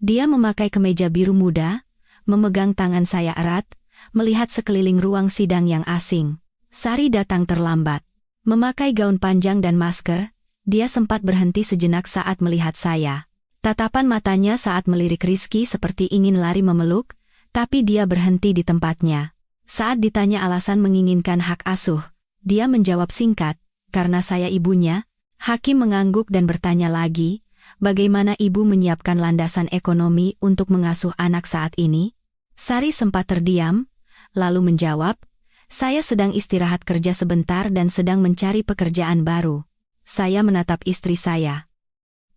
S1: Dia memakai kemeja biru muda, memegang tangan saya erat, melihat sekeliling ruang sidang yang asing. Sari datang terlambat. Memakai gaun panjang dan masker, dia sempat berhenti sejenak saat melihat saya. Tatapan matanya saat melirik Rizky seperti ingin lari memeluk, tapi dia berhenti di tempatnya. Saat ditanya alasan menginginkan hak asuh, dia menjawab singkat, "Karena saya ibunya." Hakim mengangguk dan bertanya lagi, "Bagaimana ibu menyiapkan landasan ekonomi untuk mengasuh anak saat ini?" Sari sempat terdiam, lalu menjawab, "Saya sedang istirahat kerja sebentar dan sedang mencari pekerjaan baru." Saya menatap istri saya.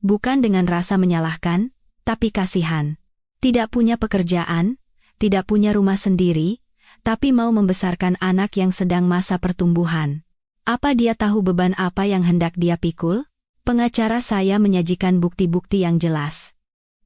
S1: Bukan dengan rasa menyalahkan, tapi kasihan. Tidak punya pekerjaan, tidak punya rumah sendiri, tapi mau membesarkan anak yang sedang masa pertumbuhan. Apa dia tahu beban apa yang hendak dia pikul? Pengacara saya menyajikan bukti-bukti yang jelas.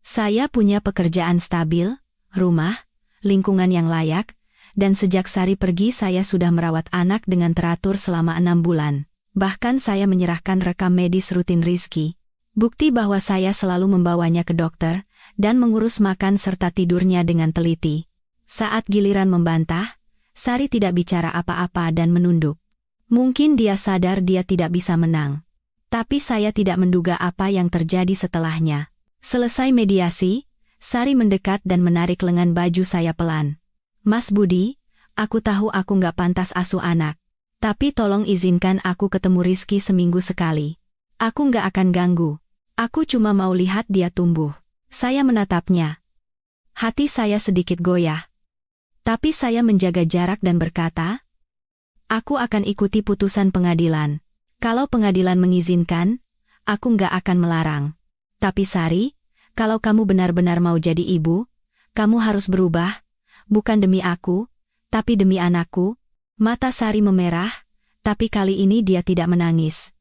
S1: Saya punya pekerjaan stabil, rumah, lingkungan yang layak, dan sejak Sari pergi saya sudah merawat anak dengan teratur selama 6 bulan. Bahkan saya menyerahkan rekam medis rutin Rizky. Bukti bahwa saya selalu membawanya ke dokter, dan mengurus makan serta tidurnya dengan teliti. Saat giliran membantah, Sari tidak bicara apa-apa dan menunduk. Mungkin dia sadar dia tidak bisa menang. Tapi saya tidak menduga apa yang terjadi setelahnya. Selesai mediasi, Sari mendekat dan menarik lengan baju saya pelan. "Mas Budi, aku tahu aku nggak pantas asuh anak. Tapi tolong izinkan aku ketemu Rizky seminggu sekali. Aku nggak akan ganggu. Aku cuma mau lihat dia tumbuh." Saya menatapnya. Hati saya sedikit goyah. Tapi saya menjaga jarak dan berkata, "Aku akan ikuti putusan pengadilan. Kalau pengadilan mengizinkan, aku nggak akan melarang. Tapi Sari, kalau kamu benar-benar mau jadi ibu, kamu harus berubah, bukan demi aku, tapi demi anakku." Mata Sari memerah, tapi kali ini dia tidak menangis.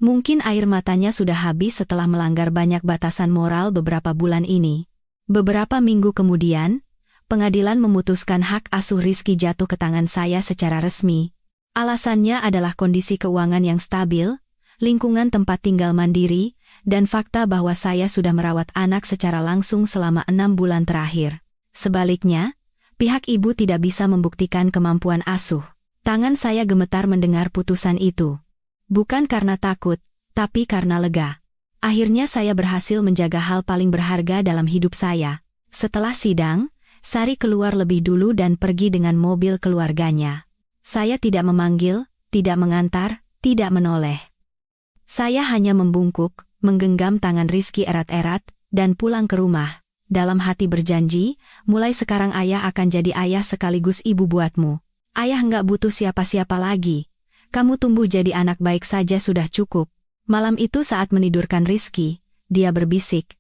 S1: Mungkin air matanya sudah habis setelah melanggar banyak batasan moral beberapa bulan ini. Beberapa minggu kemudian, pengadilan memutuskan hak asuh Rizky jatuh ke tangan saya secara resmi. Alasannya adalah kondisi keuangan yang stabil, lingkungan tempat tinggal mandiri, dan fakta bahwa saya sudah merawat anak secara langsung selama 6 bulan terakhir. Sebaliknya, pihak ibu tidak bisa membuktikan kemampuan asuh. Tangan saya gemetar mendengar putusan itu. Bukan karena takut, tapi karena lega. Akhirnya saya berhasil menjaga hal paling berharga dalam hidup saya. Setelah sidang, Sari keluar lebih dulu dan pergi dengan mobil keluarganya. Saya tidak memanggil, tidak mengantar, tidak menoleh. Saya hanya membungkuk, menggenggam tangan Rizky erat-erat, dan pulang ke rumah. Dalam hati berjanji, mulai sekarang ayah akan jadi ayah sekaligus ibu buatmu. Ayah nggak butuh siapa-siapa lagi. Kamu tumbuh jadi anak baik saja sudah cukup. Malam itu saat menidurkan Rizky, dia berbisik,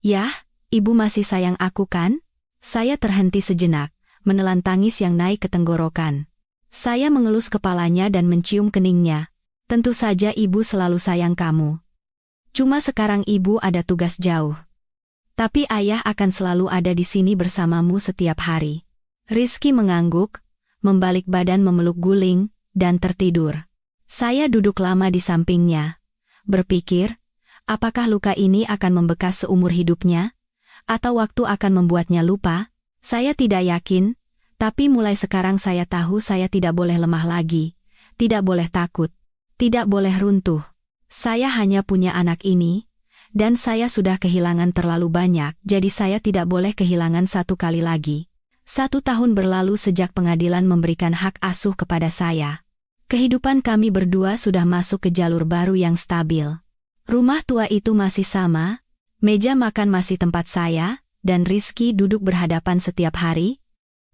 S1: "Yah, ibu masih sayang aku kan?" Saya terhenti sejenak, menelan tangis yang naik ke tenggorokan. Saya mengelus kepalanya dan mencium keningnya. "Tentu saja ibu selalu sayang kamu. Cuma sekarang ibu ada tugas jauh. Tapi ayah akan selalu ada di sini bersamamu setiap hari." Rizky mengangguk, membalik badan memeluk guling, dan tertidur. Saya duduk lama di sampingnya. Berpikir, apakah luka ini akan membekas seumur hidupnya? Atau waktu akan membuatnya lupa? Saya tidak yakin, tapi mulai sekarang saya tahu saya tidak boleh lemah lagi, tidak boleh takut, tidak boleh runtuh. Saya hanya punya anak ini, dan saya sudah kehilangan terlalu banyak, jadi saya tidak boleh kehilangan satu kali lagi. 1 tahun berlalu sejak pengadilan memberikan hak asuh kepada saya. Kehidupan kami berdua sudah masuk ke jalur baru yang stabil. Rumah tua itu masih sama, meja makan masih tempat saya, dan Rizky duduk berhadapan setiap hari.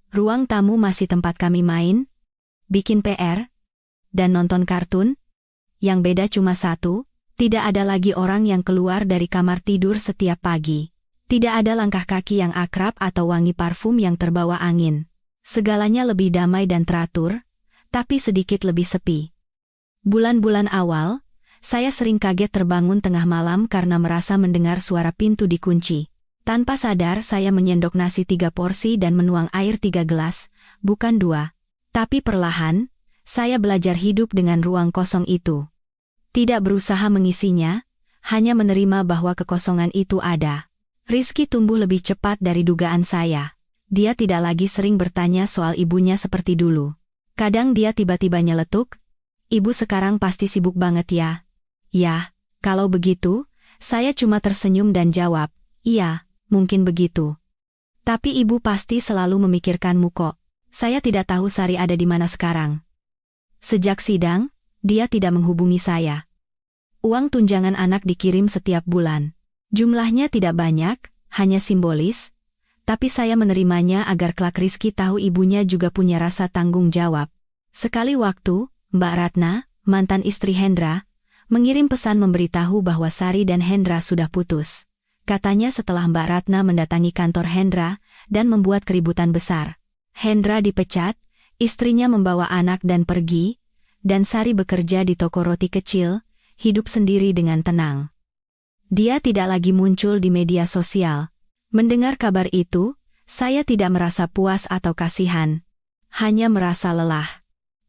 S1: Ruang tamu masih tempat kami main, bikin PR, dan nonton kartun. Yang beda cuma satu, tidak ada lagi orang yang keluar dari kamar tidur setiap pagi. Tidak ada langkah kaki yang akrab atau wangi parfum yang terbawa angin. Segalanya lebih damai dan teratur, tapi sedikit lebih sepi. Bulan-bulan awal, saya sering kaget terbangun tengah malam karena merasa mendengar suara pintu dikunci. Tanpa sadar saya menyendok nasi 3 porsi dan menuang air 3 gelas, bukan 2. Tapi perlahan, saya belajar hidup dengan ruang kosong itu. Tidak berusaha mengisinya, hanya menerima bahwa kekosongan itu ada. Rizky tumbuh lebih cepat dari dugaan saya. Dia tidak lagi sering bertanya soal ibunya seperti dulu. Kadang dia tiba-tiba nyeletuk, "Ibu sekarang pasti sibuk banget ya?" "Ya, kalau begitu," saya cuma tersenyum dan jawab, "Iya, mungkin begitu. Tapi ibu pasti selalu memikirkanmu kok." Saya tidak tahu Sari ada di mana sekarang. Sejak sidang, dia tidak menghubungi saya. Uang tunjangan anak dikirim setiap bulan. Jumlahnya tidak banyak, hanya simbolis, tapi saya menerimanya agar kelak Rizky tahu ibunya juga punya rasa tanggung jawab. Sekali waktu, Mbak Ratna, mantan istri Hendra, mengirim pesan memberitahu bahwa Sari dan Hendra sudah putus. Katanya setelah Mbak Ratna mendatangi kantor Hendra dan membuat keributan besar. Hendra dipecat, istrinya membawa anak dan pergi, dan Sari bekerja di toko roti kecil, hidup sendiri dengan tenang. Dia tidak lagi muncul di media sosial. Mendengar kabar itu, saya tidak merasa puas atau kasihan. Hanya merasa lelah.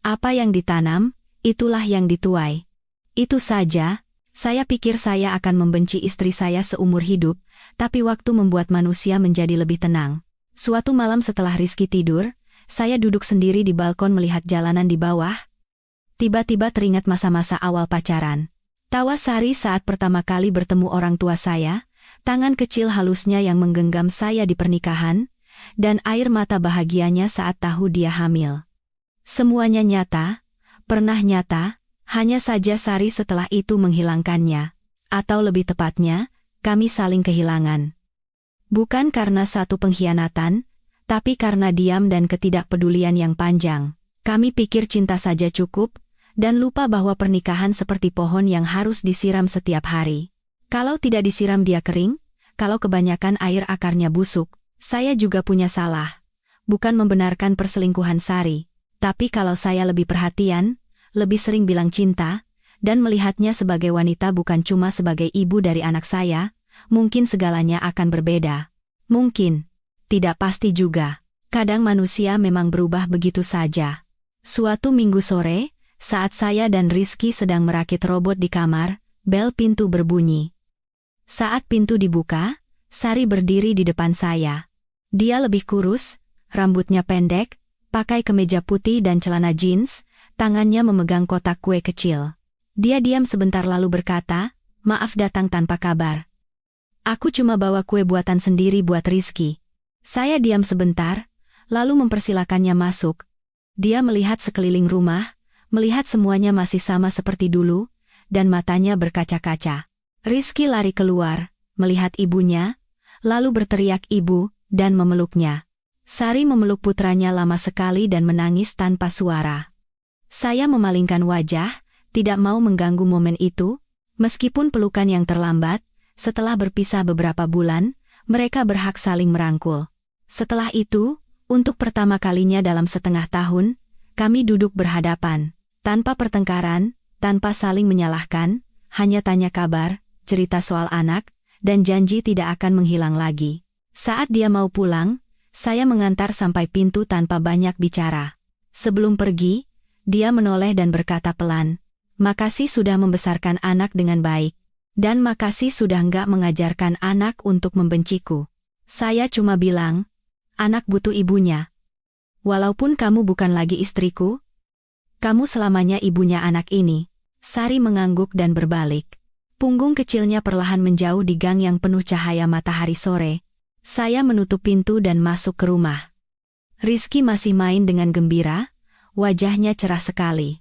S1: Apa yang ditanam, itulah yang dituai. Itu saja. Saya pikir saya akan membenci istri saya seumur hidup, tapi waktu membuat manusia menjadi lebih tenang. Suatu malam setelah Rizky tidur, saya duduk sendiri di balkon melihat jalanan di bawah. Tiba-tiba teringat masa-masa awal pacaran. Tawa Sari saat pertama kali bertemu orang tua saya, tangan kecil halusnya yang menggenggam saya di pernikahan, dan air mata bahagianya saat tahu dia hamil. Semuanya nyata, pernah nyata, hanya saja Sari setelah itu menghilangkannya. Atau lebih tepatnya, kami saling kehilangan. Bukan karena satu pengkhianatan, tapi karena diam dan ketidakpedulian yang panjang. Kami pikir cinta saja cukup, dan lupa bahwa pernikahan seperti pohon yang harus disiram setiap hari. Kalau tidak disiram dia kering, kalau kebanyakan air akarnya busuk. Saya juga punya salah. Bukan membenarkan perselingkuhan Sari, tapi kalau saya lebih perhatian, lebih sering bilang cinta, dan melihatnya sebagai wanita bukan cuma sebagai ibu dari anak saya, mungkin segalanya akan berbeda. Mungkin. Tidak pasti juga. Kadang manusia memang berubah begitu saja. Suatu minggu sore, saat saya dan Rizky sedang merakit robot di kamar, bel pintu berbunyi. Saat pintu dibuka, Sari berdiri di depan saya. Dia lebih kurus, rambutnya pendek, pakai kemeja putih dan celana jeans, tangannya memegang kotak kue kecil. Dia diam sebentar lalu berkata, "Maaf datang tanpa kabar. Aku cuma bawa kue buatan sendiri buat Rizky." Saya diam sebentar, lalu mempersilakannya masuk. Dia melihat sekeliling rumah, melihat semuanya masih sama seperti dulu, dan matanya berkaca-kaca. Rizky lari keluar, melihat ibunya, lalu berteriak ibu, dan memeluknya. Sari memeluk putranya lama sekali dan menangis tanpa suara. Saya memalingkan wajah, tidak mau mengganggu momen itu. Meskipun pelukan yang terlambat, setelah berpisah beberapa bulan, mereka berhak saling merangkul. Setelah itu, untuk pertama kalinya dalam setengah tahun, kami duduk berhadapan, tanpa pertengkaran, tanpa saling menyalahkan, hanya tanya kabar, cerita soal anak, dan janji tidak akan menghilang lagi. Saat dia mau pulang, saya mengantar sampai pintu tanpa banyak bicara. Sebelum pergi, dia menoleh dan berkata pelan, "Makasih sudah membesarkan anak dengan baik. Dan makasih sudah nggak mengajarkan anak untuk membenciku." Saya cuma bilang, "Anak butuh ibunya. Walaupun kamu bukan lagi istriku, kamu selamanya ibunya anak ini." Sari mengangguk dan berbalik. Punggung kecilnya perlahan menjauh di gang yang penuh cahaya matahari sore. Saya menutup pintu dan masuk ke rumah. Rizky masih main dengan gembira, wajahnya cerah sekali.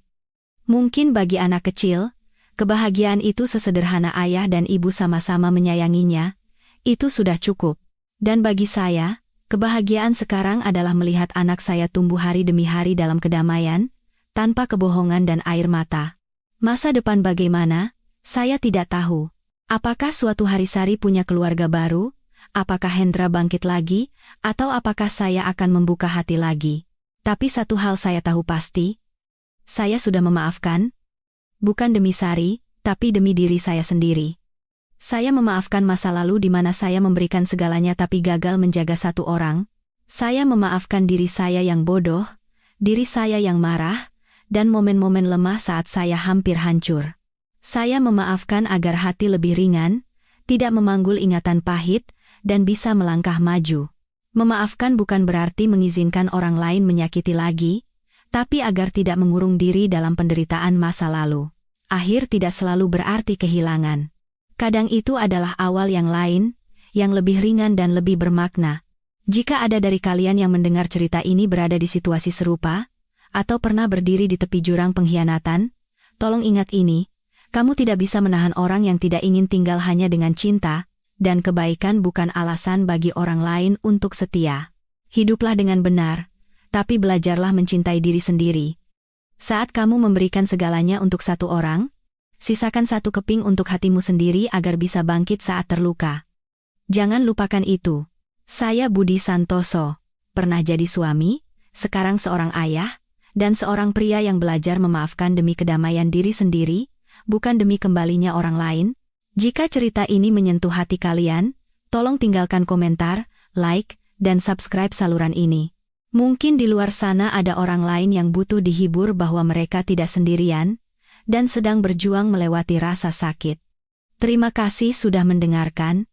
S1: Mungkin bagi anak kecil, kebahagiaan itu sesederhana ayah dan ibu sama-sama menyayanginya, itu sudah cukup. Dan bagi saya, kebahagiaan sekarang adalah melihat anak saya tumbuh hari demi hari dalam kedamaian, tanpa kebohongan dan air mata. Masa depan bagaimana? Saya tidak tahu. Apakah suatu hari Sari punya keluarga baru, apakah Hendra bangkit lagi, atau apakah saya akan membuka hati lagi. Tapi satu hal saya tahu pasti, saya sudah memaafkan, bukan demi Sari, tapi demi diri saya sendiri. Saya memaafkan masa lalu di mana saya memberikan segalanya tapi gagal menjaga satu orang. Saya memaafkan diri saya yang bodoh, diri saya yang marah, dan momen-momen lemah saat saya hampir hancur. Saya memaafkan agar hati lebih ringan, tidak memanggul ingatan pahit, dan bisa melangkah maju. Memaafkan bukan berarti mengizinkan orang lain menyakiti lagi, tapi agar tidak mengurung diri dalam penderitaan masa lalu. Akhir tidak selalu berarti kehilangan. Kadang itu adalah awal yang lain, yang lebih ringan dan lebih bermakna. Jika ada dari kalian yang mendengar cerita ini berada di situasi serupa, atau pernah berdiri di tepi jurang pengkhianatan, tolong ingat ini, kamu tidak bisa menahan orang yang tidak ingin tinggal hanya dengan cinta, dan kebaikan bukan alasan bagi orang lain untuk setia. Hiduplah dengan benar, tapi belajarlah mencintai diri sendiri. Saat kamu memberikan segalanya untuk satu orang, sisakan satu keping untuk hatimu sendiri agar bisa bangkit saat terluka. Jangan lupakan itu. Saya Budi Santoso, pernah jadi suami, sekarang seorang ayah, dan seorang pria yang belajar memaafkan demi kedamaian diri sendiri, bukan demi kembalinya orang lain. Jika cerita ini menyentuh hati kalian, tolong tinggalkan komentar, like, dan subscribe saluran ini. Mungkin di luar sana ada orang lain yang butuh dihibur bahwa mereka tidak sendirian, dan sedang berjuang melewati rasa sakit. Terima kasih sudah mendengarkan.